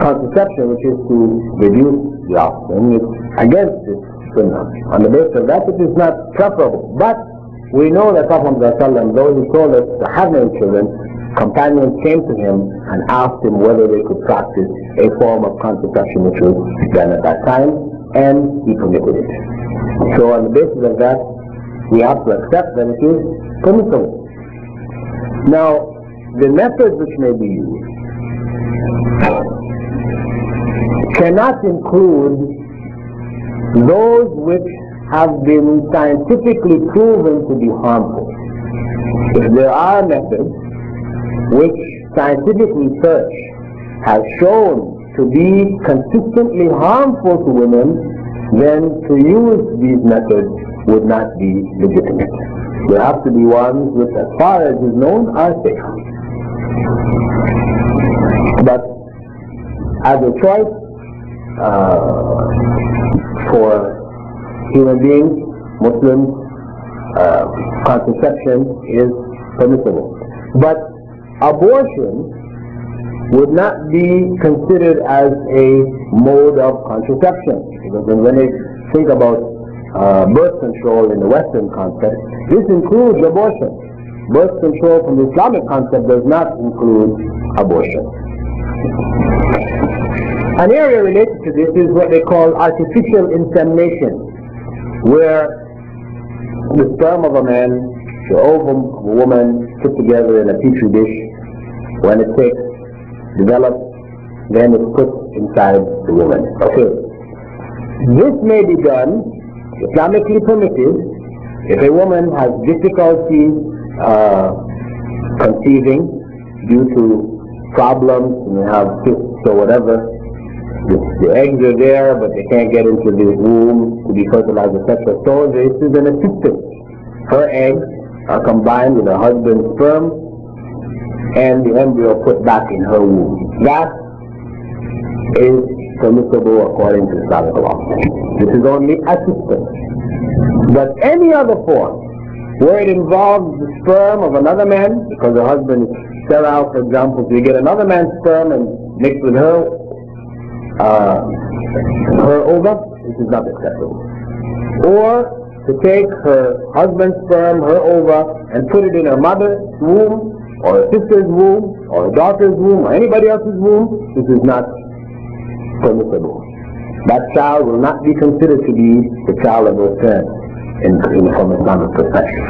contraception, which is to reduce the offspring, is against this sunnah. On the basis of that, it is not preferable. But we know that Prophet ﷺ, though he told us to have many children, companions came to him and asked him whether they could practice a form of contraception which was done at that time, and he permitted it. So on the basis of that, we have to accept that it is permissible. Now, the methods which may be used cannot include those which have been scientifically proven to be harmful. If there are methods which scientific research has shown to be consistently harmful to women, then to use these methods would not be legitimate. There have to be ones which, as far as is known, are safe. But as a choice for human beings, Muslims, contraception is permissible. But abortion would not be considered as a mode of contraception. Because when they think about birth control in the Western context, this includes abortion. Birth control from the Islamic concept does not include abortion. An area related to this is what they call artificial insemination, where the sperm of a man, the ovum of a woman put together in a petri dish, when it develops, then it's put inside the woman. Okay. This may be done, Islamically permitted, if a woman has difficulty conceiving due to problems, and they have cysts or whatever. The eggs are there, but they can't get into the womb to be fertilized, etc. So this is an assistance. Her eggs are combined with her husband's sperm, and the embryo put back in her womb. That is permissible according to Islamic law. This is only assistance. But any other form, where it involves the sperm of another man, because her husband is sterile, for example, so you get another man's sperm and mix with her ova, this is not acceptable. Or to take her husband's sperm, her ova, and put it in her mother's womb, or her sister's womb, or her daughter's womb, or anybody else's womb, this is not permissible. That child will not be considered to be the child of those parents from Islamic perspective.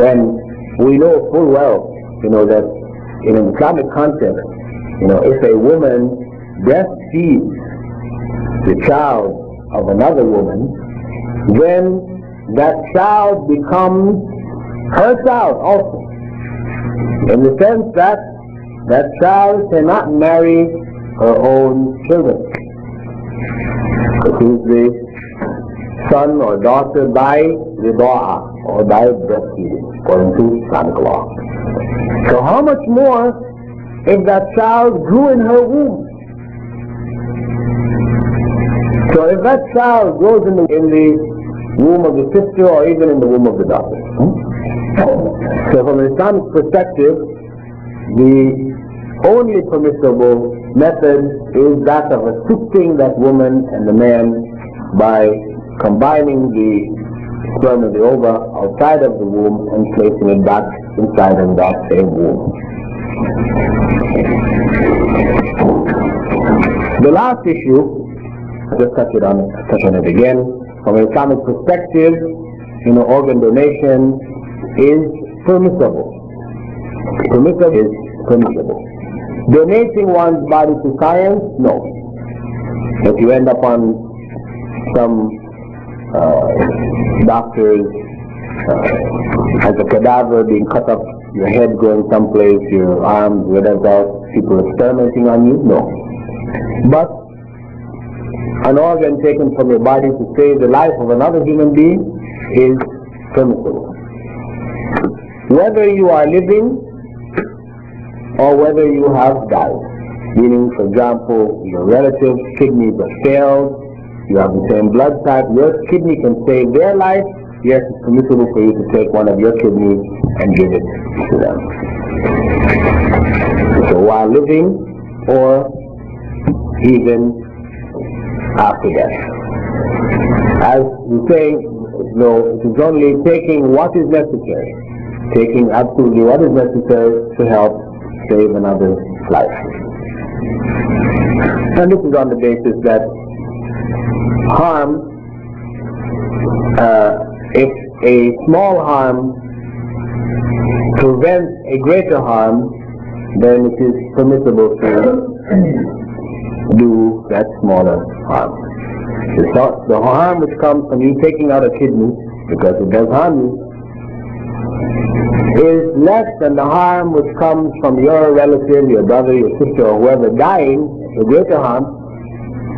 And we know full well, that in an Islamic context, if a woman breastfeeds the child of another woman, then that child becomes her child also, in the sense that that child cannot marry her own children. It is the son or daughter by rida'ah, or by breastfeeding, according to Islamic law. So how much more if that child grew in her womb? So if that child grows in the womb of the sister, or even in the womb of the daughter. So from an Islamic perspective, the only permissible method is that of assisting that woman and the man by combining the sperm and the ova outside of the womb and placing it back inside of that same womb. The last issue, just touch on it again. From an Islamic perspective, organ donation is permissible. Permissible. Donating one's body to science, no. If you end up on some doctors as a cadaver being cut up, your head going someplace, your arms, whatever else, people experimenting on you, no. But an organ taken from your body to save the life of another human being is permissible. Whether you are living or whether you have died. Meaning, for example, your relative's kidneys have failed, you have the same blood type, your kidney can save their life, yes, it's permissible for you to take one of your kidneys and give it to them. So while living or even after death. As we say, no, it is only taking what is necessary, taking absolutely what is necessary to help save another's life. And this is on the basis that harm, if a small harm prevents a greater harm, then it is permissible to do that smaller harm. The harm which comes from you taking out a kidney, because it does harm you, is less than the harm which comes from your relative, your brother, your sister, or whoever dying, the greater harm.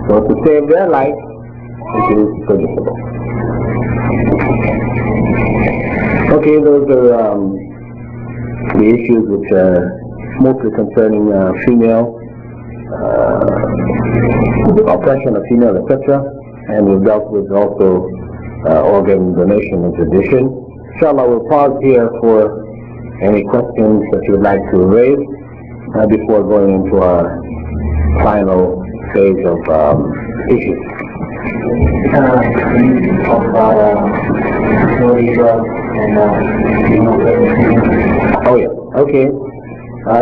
So to save their life, it is permissible. Okay, those are the issues which are mostly concerning female oppression of female, etc. And we've dealt with also organ donation and tradition. Inshallah, we'll pause here for any questions that you would like to raise before going into our final phase of issues. Oh yeah, okay.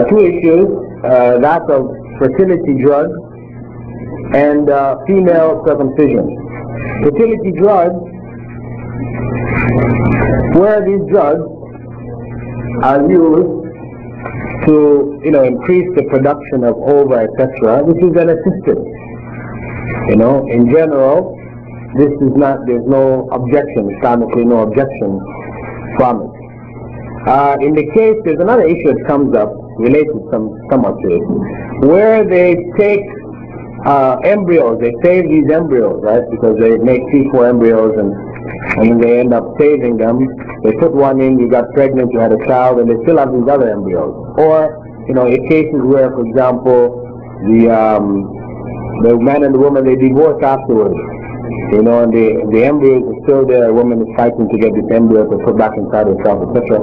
Two issues, that of fertility drugs and female circumcision. Fertility drugs, where these drugs are used to, increase the production of ova, etc., this is an assistance. In general, this is not, there's no objection, Islamically no objection from it. In the case, there's another issue that comes up, related somewhat to it, where they take embryos, they save these embryos, right, because they make 3-4 embryos and then they end up saving them. They put one in, you got pregnant, you had a child, and they still have these other embryos. Or, in cases where, for example, the man and the woman, they divorce afterwards, and the embryos are still there, a woman is fighting to get this embryo to put back inside herself, etc.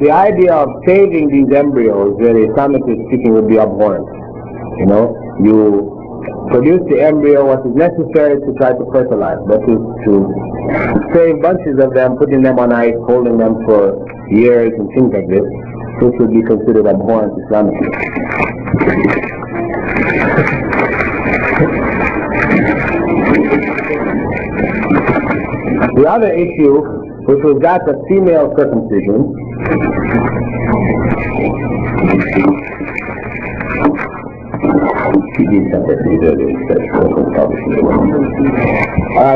The idea of saving these embryos, really, Islamically speaking, would be abhorrent. You produce the embryo, what is necessary to try to fertilize, that is to save bunches of them, putting them on ice, holding them for years and things like this. This would be considered abhorrent Islamically. The other issue, which was that of female circumcision,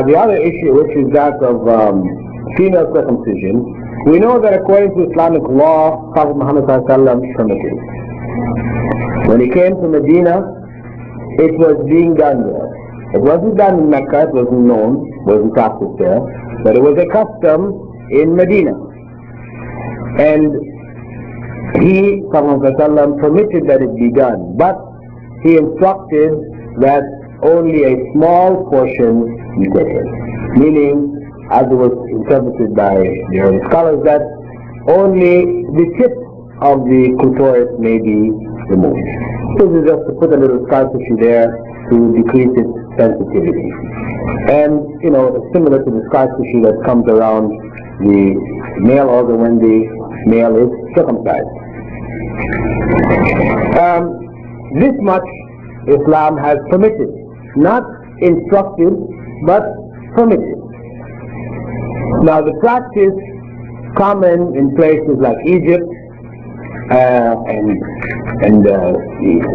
the other issue, which is that of female circumcision, we know that according to Islamic law, Prophet Muhammad permitted it. When he came to Medina, it was being done there. It wasn't done in Mecca, it wasn't known, wasn't practiced there, but it was a custom in Medina. And he, Prophet permitted that it be done, but he instructed that only a small portion be taken. Meaning, as it was interpreted by the early scholars, that only the tip of the clitoris may be removed. This is just to put a little scar tissue there to decrease its sensitivity. And, it's similar to the scar tissue that comes around the male organ when the male is circumcised. This much Islam has permitted, not instructed, but permitted. Now the practice common in places like Egypt and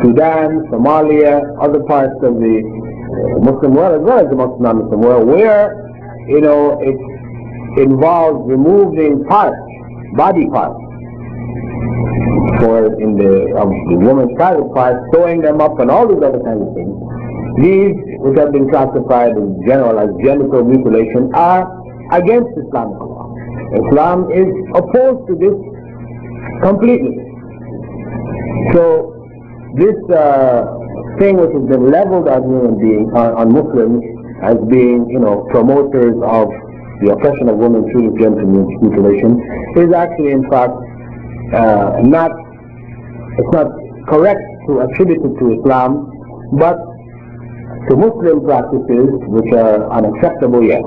Sudan, Somalia, other parts of the Muslim world as well as the non-Muslim world, where it involves removing parts, body parts, or in the woman's private parts, sewing them up and all these other kinds of things. These, which have been classified in general as genital mutilation, are against Islamic law. Islam is opposed to this completely. So this thing which has been leveled on human beings, on Muslims, as being, promoters of the oppression of women through genital mutilation, is actually, in fact, it's not correct to attribute it to Islam, but to Muslim practices which are unacceptable yet.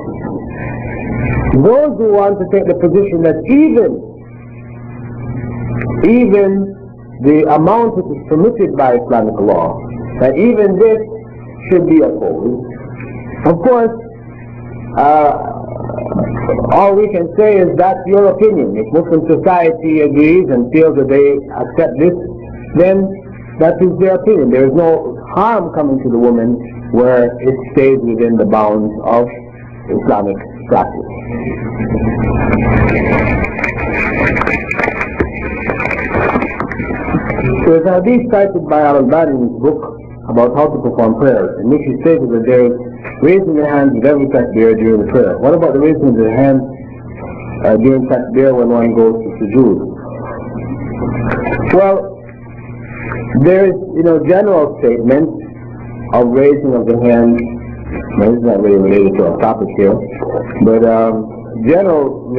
Those who want to take the position that even the amount which is permitted by Islamic law, that even this should be opposed, of course, all we can say is that's your opinion. If Muslim society agrees and feels that they accept this, then that is their opinion. There is no harm coming to the woman where it stays within the bounds of Islamic practice. There is a hadith cited by Al-Albani in his book about how to perform prayers, in which he stated that there is raising the hands with every takbir during the prayer. What about the raising of the hands during takbir when one goes to sujood? Well, there is, general statements of raising of the hands. Now, this is not really related to our topic here, but general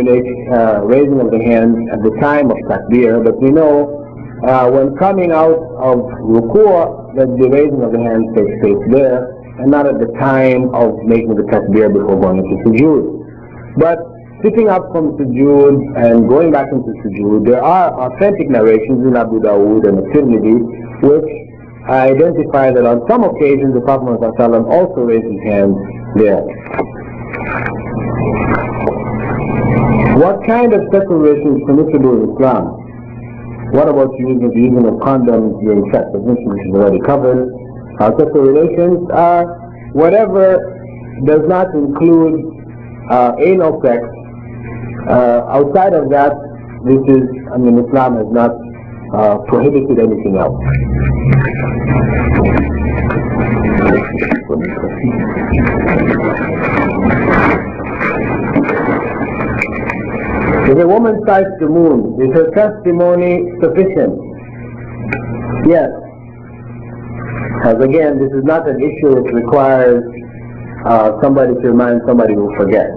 raising of the hands at the time of takbir. But we know when coming out of ruku', that the raising of the hands takes place there, and not at the time of making the takbir before going into sujood. But sitting up from sujood and going back into sujood, there are authentic narrations in Abu Dawood and Tirmidhi which identify that on some occasions the Prophet ﷺ also raised his hands there. What kind of separation is permissible in Islam? What about the using of condoms during sex? This is already covered. Our sexual relations are whatever does not include anal sex. Outside of that, Islam has not prohibited anything else. If a woman sights the moon, is her testimony sufficient? Yes. Because again, this is not an issue which requires somebody to remind somebody who forgets.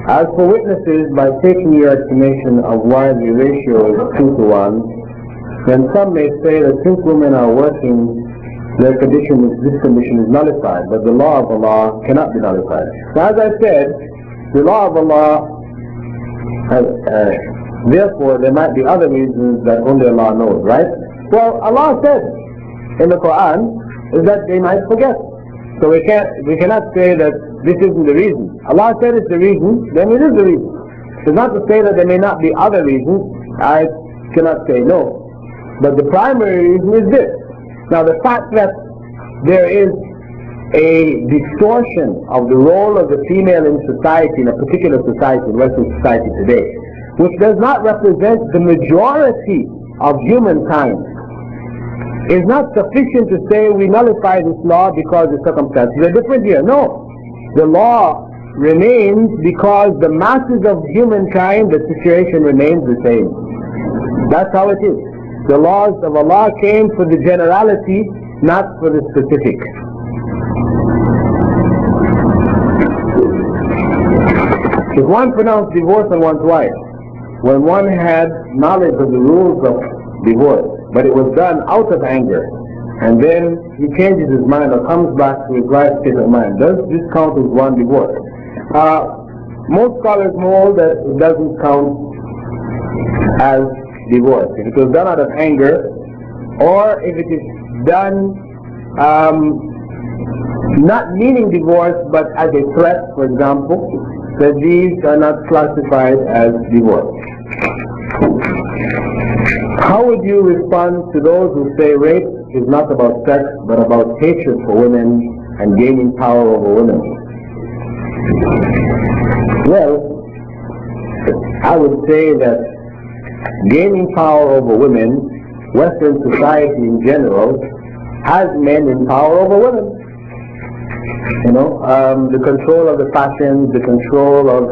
As for witnesses, by taking your estimation of why the ratio is 2 to 1, then some may say that since women are working, this condition is nullified, but the law of Allah cannot be nullified. Now, as I said, the law of Allah therefore there might be other reasons that only Allah knows, right? Well, Allah said in the Quran is that they might forget. So we cannot say that this isn't the reason. Allah said it's the reason, then it is the reason. It's not to say that there may not be other reasons. I cannot say no. But the primary reason is this. Now the fact that there is a distortion of the role of the female in society, in a particular society, in Western society today, which does not represent the majority of humankind, is not sufficient to say we nullify this law because the circumstances are different here. No. The law remains because the masses of humankind, the situation remains the same. That's how it is. The laws of Allah came for the generality, not for the specific. If one pronounced divorce on one's wife, when one had knowledge of the rules of divorce, but it was done out of anger, and then he changes his mind or comes back to his right state of mind, does this count as one divorce? Most scholars hold that it doesn't count as divorce. If it was done out of anger, or if it is done not meaning divorce but as a threat, for example, that these are not classified as divorce. How would you respond to those who say rape is not about sex but about hatred for women and gaining power over women? Well, I would say that gaining power over women, Western society in general, has men in power over women. The control of the fashions, the control of,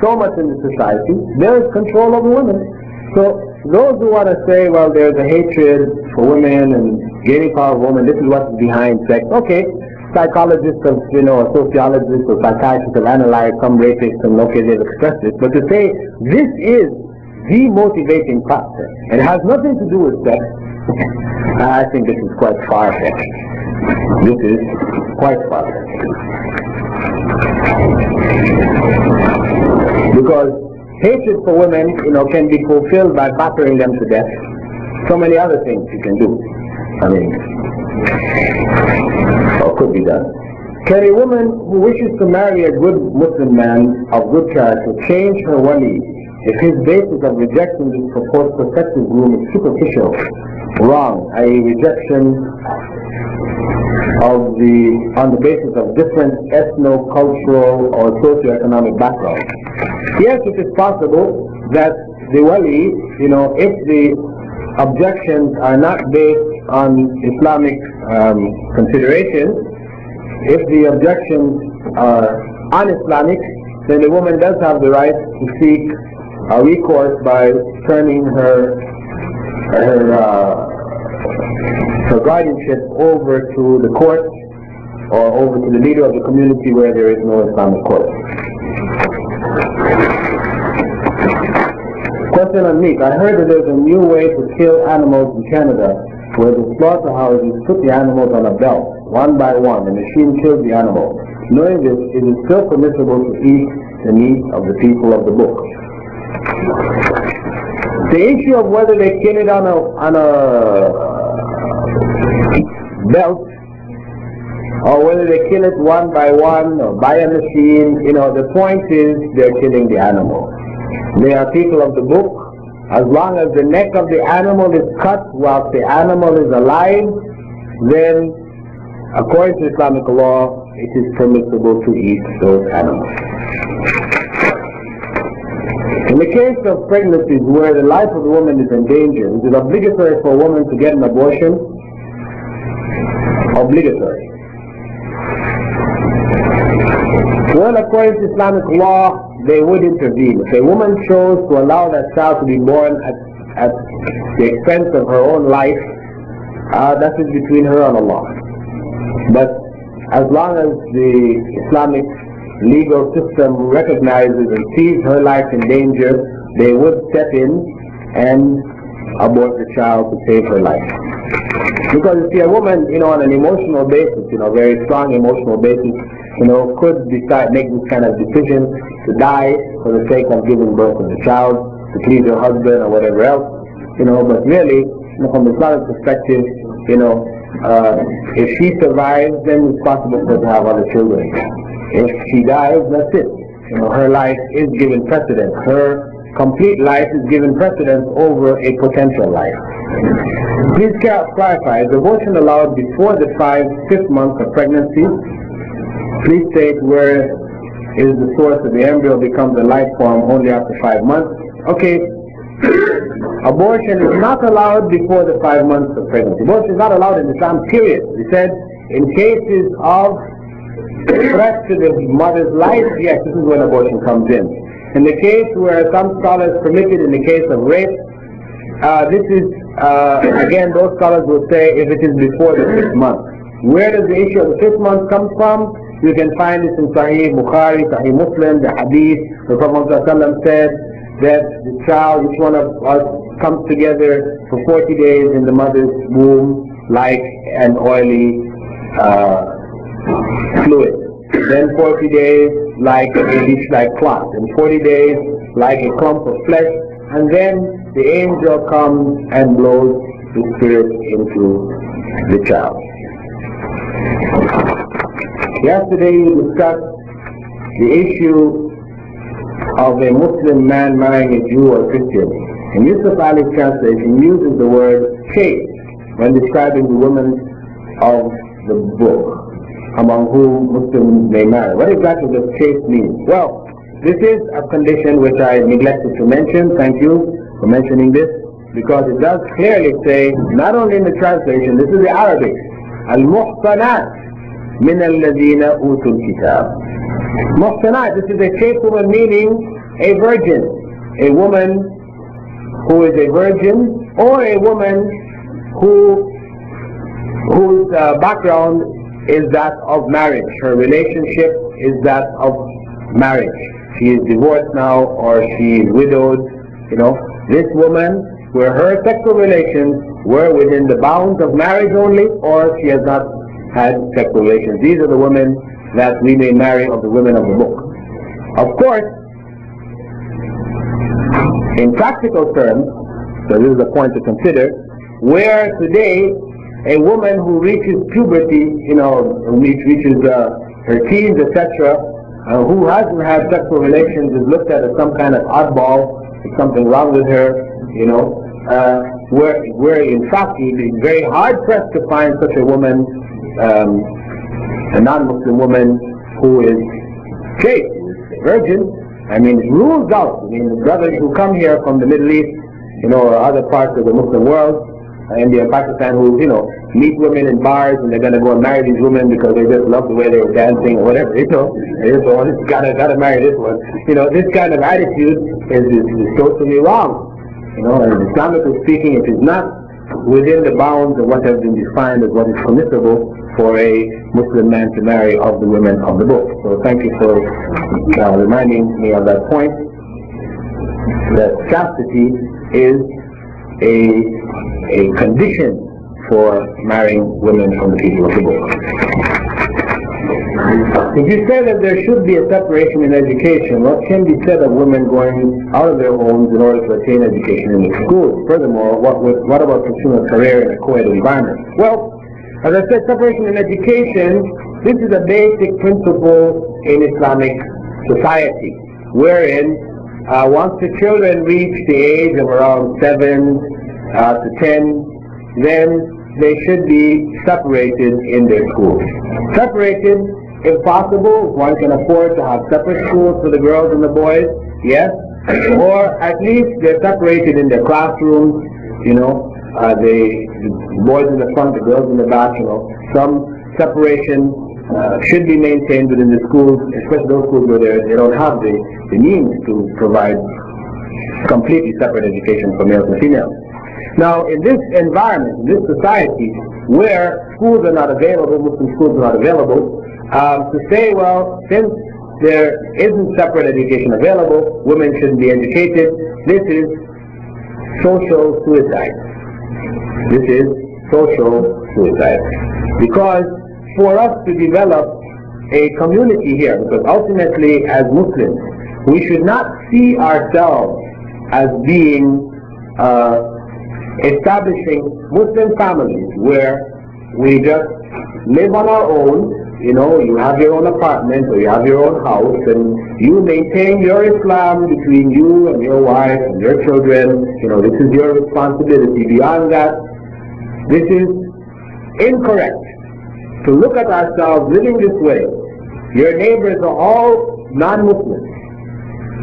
so much in the society, there is control over women. So those who want to say, well, there's a hatred for women and gaining power over women, this is what's behind sex. Okay, psychologists or sociologists or psychiatrists have analyzed some rapists and okay, they've expressed it. But to say this is the motivating factor and it has nothing to do with sex, I think this is quite far-fetched. This is quite far-fetched. Because hatred for women, can be fulfilled by battering them to death. So many other things you can do. Or could be done. Can a woman who wishes to marry a good Muslim man of good character change her wali if his basis of rejecting this proposed prospective groom is superficial, wrong, i.e. rejection on the basis of different ethno-cultural or socio-economic background? Yes, it is possible that the wali, if the objections are not based on Islamic considerations, if the objections are un-Islamic, then the woman does have the right to seek a recourse by turning her guardianship over to the court or over to the leader of the community where there is no Islamic court. Question on meat. I heard that there's a new way to kill animals in Canada where the slaughterhouses put the animals on a belt, one by one. The machine kills the animal. Knowing this, it is still permissible to eat the meat of the people of the book. The issue of whether they kill it on a belt or whether they kill it one by one or by a machine, the point is they're killing the animal. They are people of the book. As long as the neck of the animal is cut whilst the animal is alive, then according to Islamic law, it is permissible to eat those animals. In the case of pregnancies where the life of the woman is in danger, is it obligatory for a woman to get an abortion? Obligatory. Well, according to Islamic law, they would intervene. If a woman chose to allow that child to be born at the expense of her own life, that is between her and Allah. But as long as the Islamic legal system recognizes and sees her life in danger, they would step in and abort the child to save her life. Because you see, a woman, on an emotional basis, very strong emotional basis, could make this kind of decision to die for the sake of giving birth to the child, to please her husband or whatever else, but really, from the Islamic perspective, if she survives, then it's possible for her to have other children. If she dies, that's it. Her life is given precedence. Her complete life is given precedence over a potential life. Please clarify, is abortion allowed before the 5th month of pregnancy? Please state where is the source of the embryo becomes a life form only after 5 months. Okay, abortion is not allowed before the 5 months of pregnancy. Abortion is not allowed in Islam, period. We said in cases of threat to the mother's life, yes, this is when abortion comes in. In the case where some scholars permit it, in the case of rape, this is, again, those scholars will say if it is before the 5th month. Where does the issue of the 5th month come from? You can find this in Sahih Bukhari, Sahih Muslim, the Hadith. The Prophet ﷺ said that the child, each one of us, comes together for 40 days in the mother's womb like an oily fluid. Then 40 days like a leech-like clot. And 40 days like a clump of flesh. And then the angel comes and blows the spirit into the child. Yesterday we discussed the issue of a Muslim man marrying a Jew or Christian. In Yusuf Ali's translation, he uses the word chaste when describing the women of the book, among whom Muslims may marry. What exactly does chaste mean? Well, this is a condition which I neglected to mention. Thank you for mentioning this, because it does clearly say, not only in the translation, this is the Arabic, Al-Muhsanat min alladhina utul kitab. Muhsanat, this is a chaste woman, meaning a virgin, a woman who is a virgin, or a woman whose background is that of marriage. Her relationship is that of marriage. She is divorced now, or she is widowed. You know, this woman, where her sexual relations were within the bounds of marriage only, or she has not had sexual relations. These are the women that we may marry of the women of the book. Of course, in practical terms, so this is a point to consider, where today a woman who reaches puberty, reaches her teens, etc., who hasn't had sexual relations is looked at as some kind of oddball, there's something wrong with her, where in fact you'd be very hard pressed to find such a woman, a non-Muslim woman who is chaste, a virgin. I mean, it rules out. I mean, the brothers who come here from the Middle East, or other parts of the Muslim world, India and Pakistan, who, meet women in bars and they're going to go and marry these women because they just love the way they were dancing or whatever, they just gotta marry this one. This kind of attitude is totally wrong. And Islamically speaking, it is not within the bounds of what has been defined as what is permissible for a Muslim man to marry of the women of the book. So thank you for reminding me of that point, that chastity is a condition for marrying women from the people of the book. If you say that there should be a separation in education, what can be said of women going out of their homes in order to attain education in the schools? Furthermore, what about pursuing a career in a co-ed environment? Well, as I said, separation in education, this is a basic principle in Islamic society, wherein once the children reach the age of around 7 to 10, then they should be separated in their schools. Separated, if possible, one can afford to have separate schools for the girls and the boys, yes, or at least they're separated in their classrooms, the boys in the front, the girls in the back, some separation should be maintained within the schools, especially those schools where they don't have the means to provide completely separate education for males and females. Now, in this environment, in this society, where schools are not available, Muslim schools are not available, to say, well, since there isn't separate education available, women shouldn't be educated, this is social suicide. This is social suicide. Because for us to develop a community here, because ultimately as Muslims, we should not see ourselves as being establishing Muslim families where we just live on our own. You have your own apartment or you have your own house and you maintain your Islam between you and your wife and your children. This is your responsibility. Beyond that, this is incorrect. To look at ourselves living this way, your neighbors are all non-Muslims,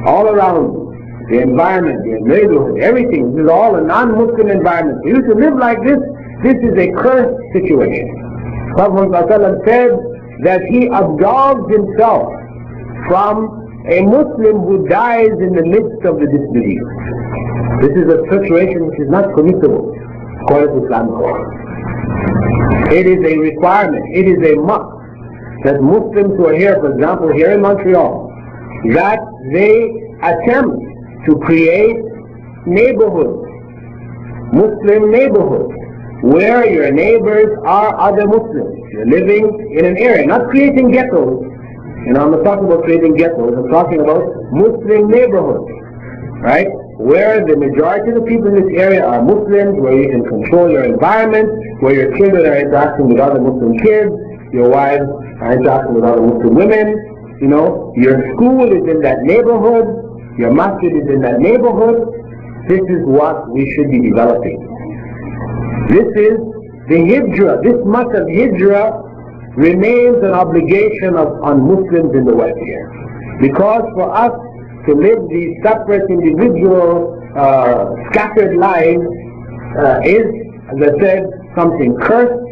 all around you. The environment, the neighborhood, everything, this is all a non-Muslim environment. For you to live like this is a cursed situation. Prophet ﷺ said that he absolves himself from a Muslim who dies in the midst of the disbelievers. This is a situation which is not permissible according to Islamic law. It is a requirement, it is a must that Muslims who are here, for example, here in Montreal, that they attempt to create neighborhoods, Muslim neighborhoods, where your neighbors are other Muslims. You're living in an area, not creating ghettos. I'm not talking about creating ghettos, I'm talking about Muslim neighborhoods, right? where the majority of the people in this area are Muslims, where you can control your environment, where your children are interacting with other Muslim kids, your wives are interacting with other Muslim women, you know, your school is in that neighborhood, your masjid is in that neighborhood. This is what we should be developing. This is the hijrah. This much of hijrah remains an obligation on Muslims in the West here. Because for us to live these separate, individual, scattered lives is, as I said, something cursed.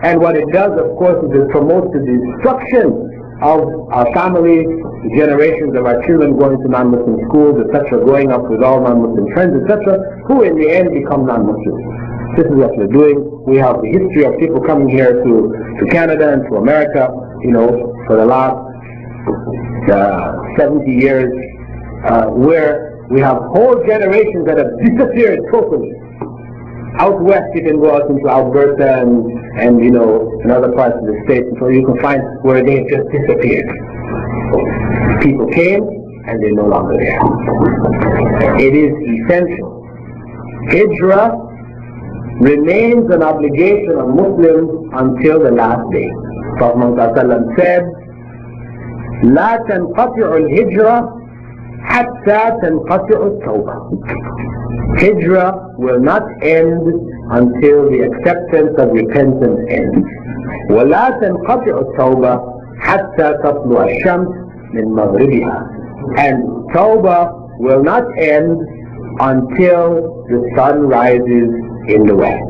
And what it does, of course, is it promotes the destruction of our families, the generations of our children going to non-Muslim schools, etc., growing up with all non-Muslim friends, etc., who in the end become non-Muslims. This is what we're doing. We have the history of people coming here to Canada and to America, you know, for the last 70 years, where we have whole generations that have disappeared totally. Out west, you can go out into Alberta and you know, in other parts of the state, so you can find where they just disappeared. People came and they're no longer there. It is essential. Hijrah remains an obligation of Muslims until the last day. Prophet Muhammad said, لا تنقطع الهجرة حتى تنقطع التوبة. Hijrah will not end until the acceptance of repentance ends. ولا تنقطع التوبة حتى تطلع الشمس من مغربها. And Tawbah will not end until the sun rises in the west.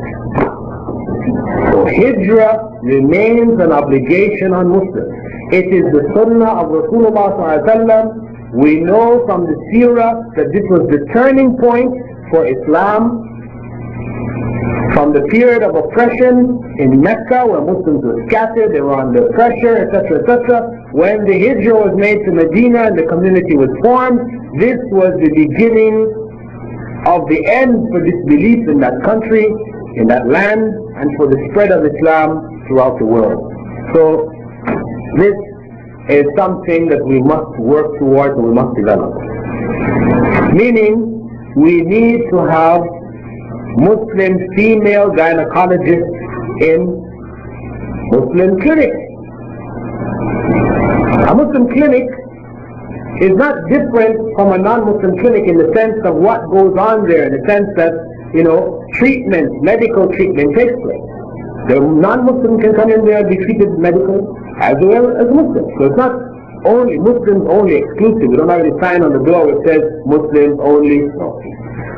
So Hijrah remains an obligation on Muslims. It is the Sunnah of Rasulullah ﷺ. We know from the Seerah that this was the turning point for Islam from the period of oppression in Mecca, where Muslims were scattered, they were under pressure, etc., etc. When the Hijrah was made to Medina and the community was formed, this was the beginning of the end for disbelief in that country, in that land, and for the spread of Islam throughout the world. So this is something that we must work towards and we must develop. Meaning, we need to have Muslim female gynecologists in Muslim clinics. A Muslim clinic is not different from a non-Muslim clinic in the sense of what goes on there, in the sense that, you know, treatment, medical treatment takes place. The non-Muslim can come in there and be treated medically as well as Muslims. So it's not only Muslims only exclusive. We don't have any sign on the door which says Muslims only. No.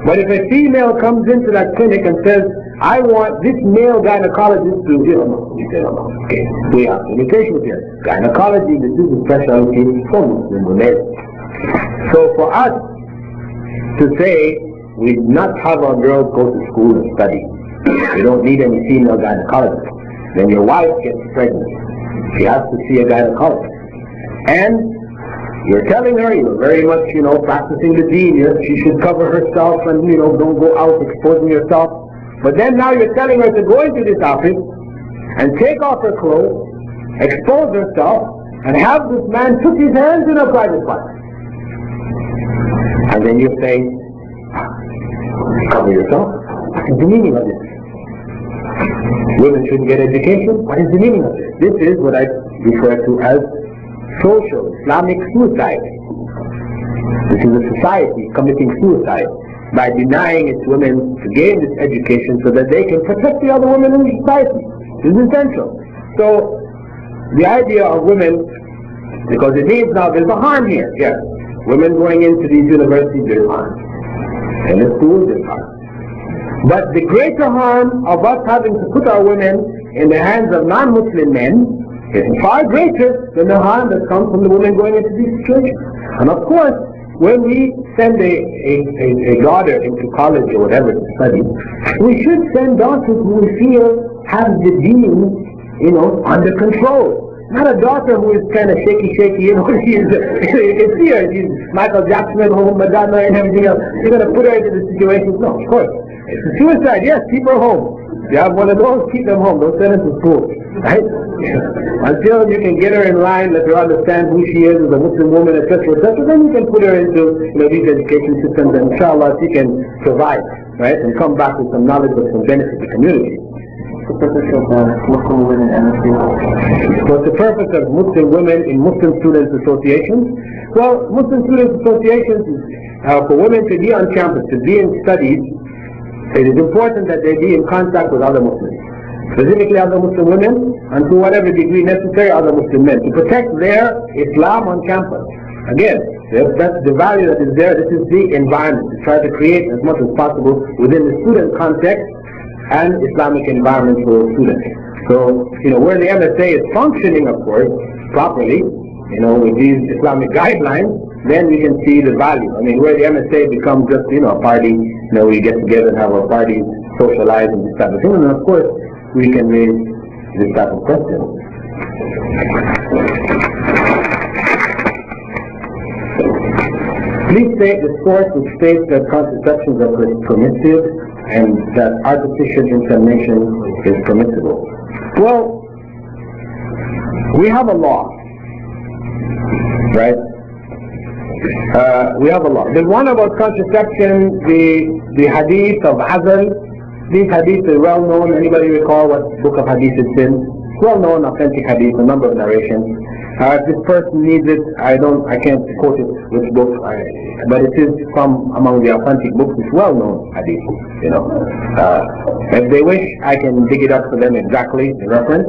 But if a female comes into that clinic and says, I want this male gynecologist to, you know, you say, no, okay, we have limitations here. Gynecology, this is a specialty for Muslim women. So for us to say, we not have our girls go to school and study, we don't need any female gynecologist. Then your wife gets pregnant, she has to see a gynecologist. And you're telling her, you're very much, you know, practicing the deen, she should cover herself and, you know, don't go out exposing yourself. But then now you're telling her to go into this office and take off her clothes, expose herself, and have this man put his hands in her private part. And then you're saying, cover yourself? What is the meaning of this? Women shouldn't get education? What is the meaning of this? This is what I refer to as social Islamic suicide. This is a society committing suicide by denying its women to gain this education so that they can protect the other women in the society. This is essential. So the idea of women, because it means now there's a harm here. Yes, women going into these universities, there's harm. In the schools, there's harm. But the greater harm of us having to put our women in the hands of non-Muslim men is far greater than the harm that comes from the women going into these situations. And of course, when we send a daughter into college or whatever to study, we should send daughters who we feel have the deen, you know, under control. Not a daughter who is kind of shaky, you know, you can see her, she's Michael Jackson at home, Madonna and everything else. You're going to put her into the situation? No, of course. It's a suicide, yes, keep her home. If you have one of those, keep them home, don't send them to school. right? Until you can get her in line, let her understand who she is as a Muslim woman, etc., etc., then you can put her into these education systems, and inshallah she can survive, right, and come back with some knowledge that can benefit the community. What's the purpose of Muslim women in MSU? What's the purpose of Muslim women in Muslim Students Associations? Well, Muslim Students Associations is for women to be on campus, to be in studies. It is important that they be in contact with other Muslims, specifically other Muslim women, and to whatever degree necessary, other Muslim men, to protect their Islam on campus. Again, that's the value that is there. This is the environment, to try to create as much as possible within the student context and Islamic environment for students. So, where the MSA is functioning, of course, properly, with these Islamic guidelines, then we can see the value. I mean, where the MSA becomes just, a party, we get together and have a party, socialize and this type of thing, and of course, we can raise this type of question. Please state the source which states that contraceptions are permissive and that artificial insemination is permissible. Well, we have a law, right? We have a law. There's one about contraception, the hadith of Azal. These hadiths are well known. Anybody recall what book of hadith it's in? Well known, authentic hadith, a number of narrations. If this person needs it, I can't quote it which book, but it is from among the authentic books. It's well known hadith. If they wish, I can dig it up for them exactly, the reference.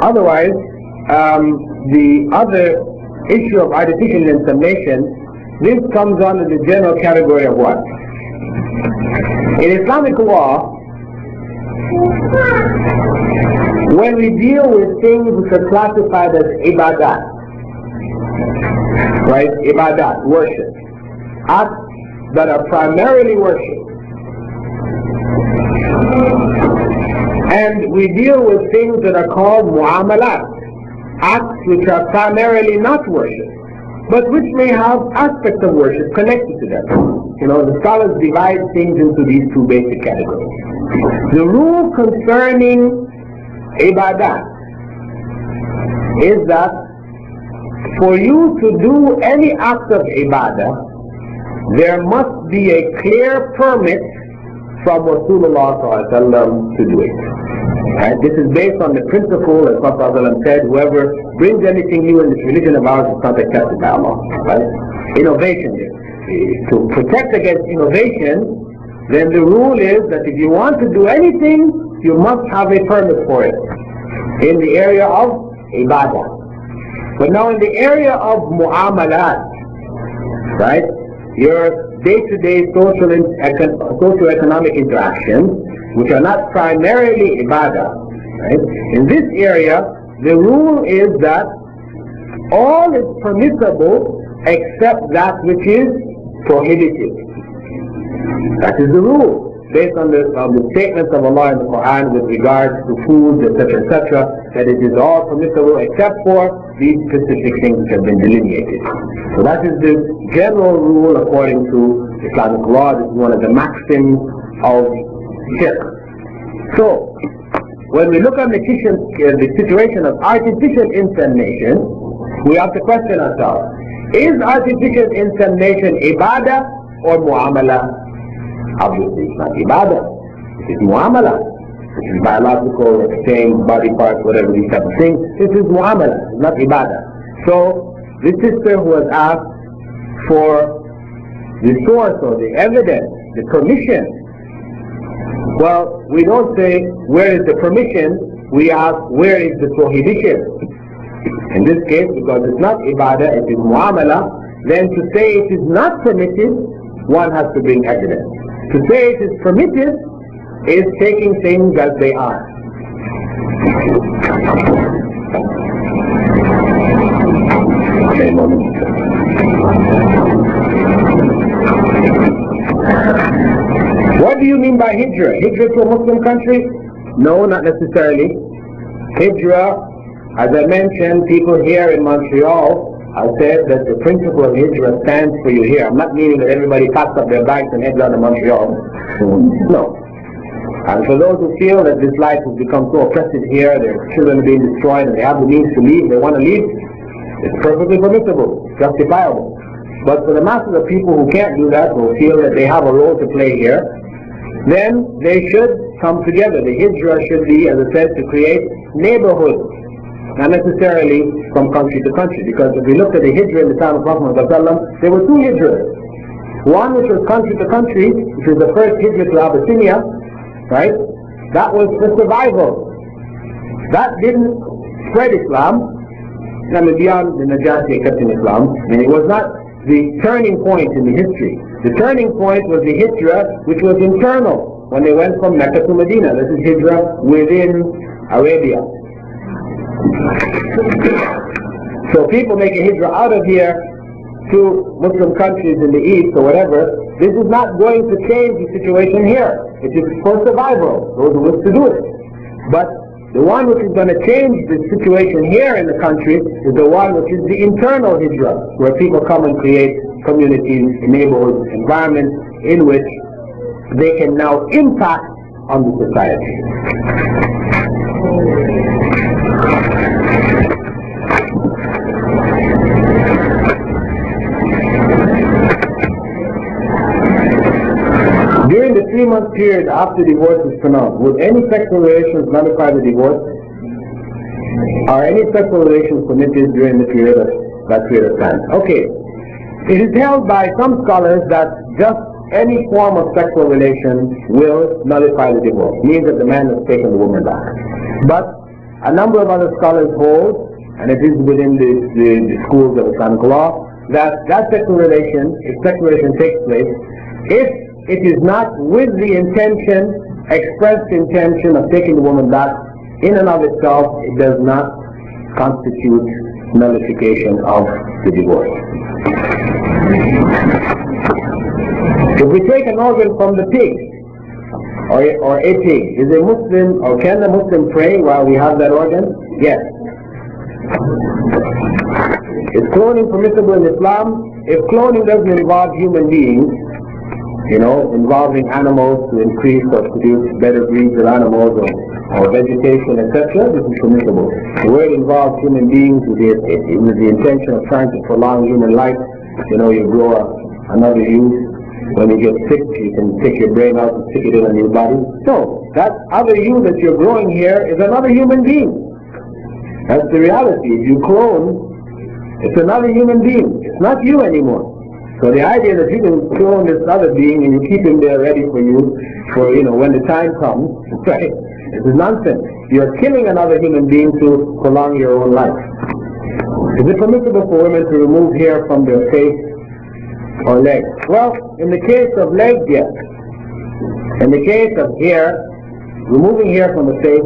Otherwise, the other issue of artificial insemination, this comes under the general category of what? In Islamic law, when we deal with things which are classified as ibadat, right? Ibadat, worship, acts that are primarily worship, and we deal with things that are called mu'amalat, acts which are primarily not worship, but which may have aspects of worship connected to them. The scholars divide things into these two basic categories. The rule concerning ibadah is that for you to do any act of ibadah, there must be a clear permit from Rasulullah ﷺ to do it. And this is based on the principle, as Prophet ﷺ said, whoever brings anything new in this religion of ours is not accepted by Allah. Right? Innovation. To protect against innovation, then the rule is that if you want to do anything, you must have a permit for it in the area of ibadah. But now in the area of mu'amalat, right, your day-to-day socio-economic interactions, which are not primarily ibadah, right, in this area, the rule is that all is permissible except that which is prohibited. That is the rule, based on the statements of Allah in the Quran with regards to food, etc., etc., that it is all permissible except for these specific things which have been delineated. So that is the general rule according to Islamic law. This is one of the maxims of shirk. So, when we look at the situation of artificial insemination, we have to question ourselves. Is artificial insemination ibadah or mu'amala? Obviously it's not ibadah, it is mu'amala. This is biological, exchange, body parts, whatever these type of things. This is mu'amala, it's not ibadah. So, this sister who has asked for the source or the evidence, the permission, well, we don't say where is the permission, we ask where is the prohibition. In this case, because it's not ibadah, it is mu'amala, then to say it is not permitted, one has to bring evidence. To say it is permitted is taking things as they are. Okay, moment. What do you mean by hijrah? Hijrah to a Muslim country? No, not necessarily. Hijrah, as I mentioned, people here in Montreal, I said that the principle of hijrah stands for you here. I'm not meaning that everybody packs up their bags and heads out of Montreal. No. And for those who feel that this life has become so oppressive here, their children are being destroyed, and they have the means to leave, they want to leave, it's perfectly permissible, justifiable. But for the masses of people who can't do that, who feel that they have a role to play here, then they should come together. The hijrah should be, as I said, to create neighborhoods, not necessarily from country to country. Because if we looked at the hijrah in the time of Prophet ﷺ, there were two hijrahs. One which was country to country, which was the first hijrah to Abyssinia, right? That was for survival. That didn't spread Islam. And beyond the Najati accepting Islam, and it was not the turning point in the history. The turning point was the hijrah, which was internal, when they went from Mecca to Medina. This is hijrah within Arabia. So people make a hijrah out of here to Muslim countries in the east or whatever. This is not going to change the situation here. It is for survival, those who wish to do it. But the one which is going to change the situation here in the country is the one which is the internal hijrah, where people come and create communities, neighborhoods, environments in which they can now impact on the society. During the 3-month period after divorce is pronounced, would any sexual relations nullify the divorce? Are any sexual relations permitted during the period of that period of time? Okay. It is held by some scholars that just any form of sexual relation will nullify the divorce. It means that the man has taken the woman back. But a number of other scholars hold, and it is within the schools of Islamic law, that sexual relation, if sexual relation takes place, if it is not with the intention, expressed intention of taking the woman back, in and of itself, it does not constitute nullification of the divorce. If we take an organ from the pig, or a pig, is a Muslim, or can the Muslim pray while we have that organ? Yes. Is cloning permissible in Islam? If cloning doesn't involve human beings, involving animals to increase or produce better breeds of animals or vegetation, etc., this is permissible. Where it involves human beings with the intention of trying to prolong human life, you grow another youth. When you get sick, you can take your brain out and stick it in your body. So, that other you that you're growing here is another human being. That's the reality. If you clone, it's another human being. It's not you anymore. So the idea that you can clone this other being and you keep him there ready for you, for when the time comes, right? This is nonsense. You're killing another human being to prolong your own life. Is it permissible for women to remove hair from their face or legs? Well, in the case of legs, yes. In the case of hair, removing hair from the face,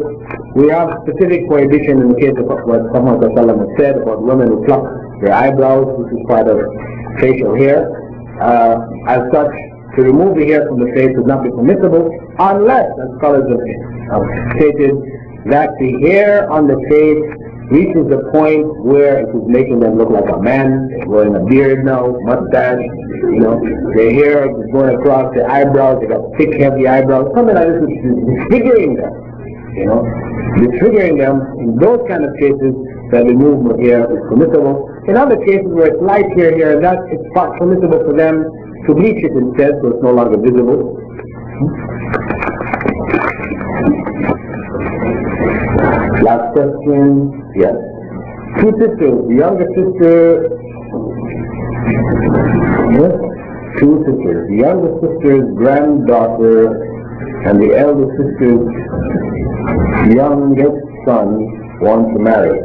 we have specific prohibition in the case of what Muhammad has said about women who pluck their eyebrows, which is part of facial hair. As such, to remove the hair from the face would not be permissible unless, as scholars have stated, that the hair on the face reaches the point where it is making them look like a man, growing a beard now, mustache, their hair is going across the eyebrows, they got thick, heavy eyebrows, something like this is disfiguring them, disfiguring them. In those kind of cases, the removal of hair is permissible. In other cases where it's light hair here and that, it's permissible for them to bleach it instead, so it's no longer visible. Last question. Yes. Two sisters. The younger sister. Yes. Two sisters. The younger sister's granddaughter and the elder sister's youngest son want to marry.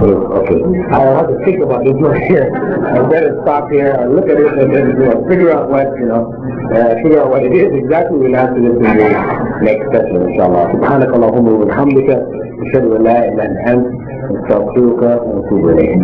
Okay. I'll have to think about this one here. I better stop here and look at it and then figure out what it is exactly. We'll answer this in the next session, inshallah. سبحانك اللهم وبحمدك أشهد أن لا إله إلا أنت أستغفرك وأتوب إليك.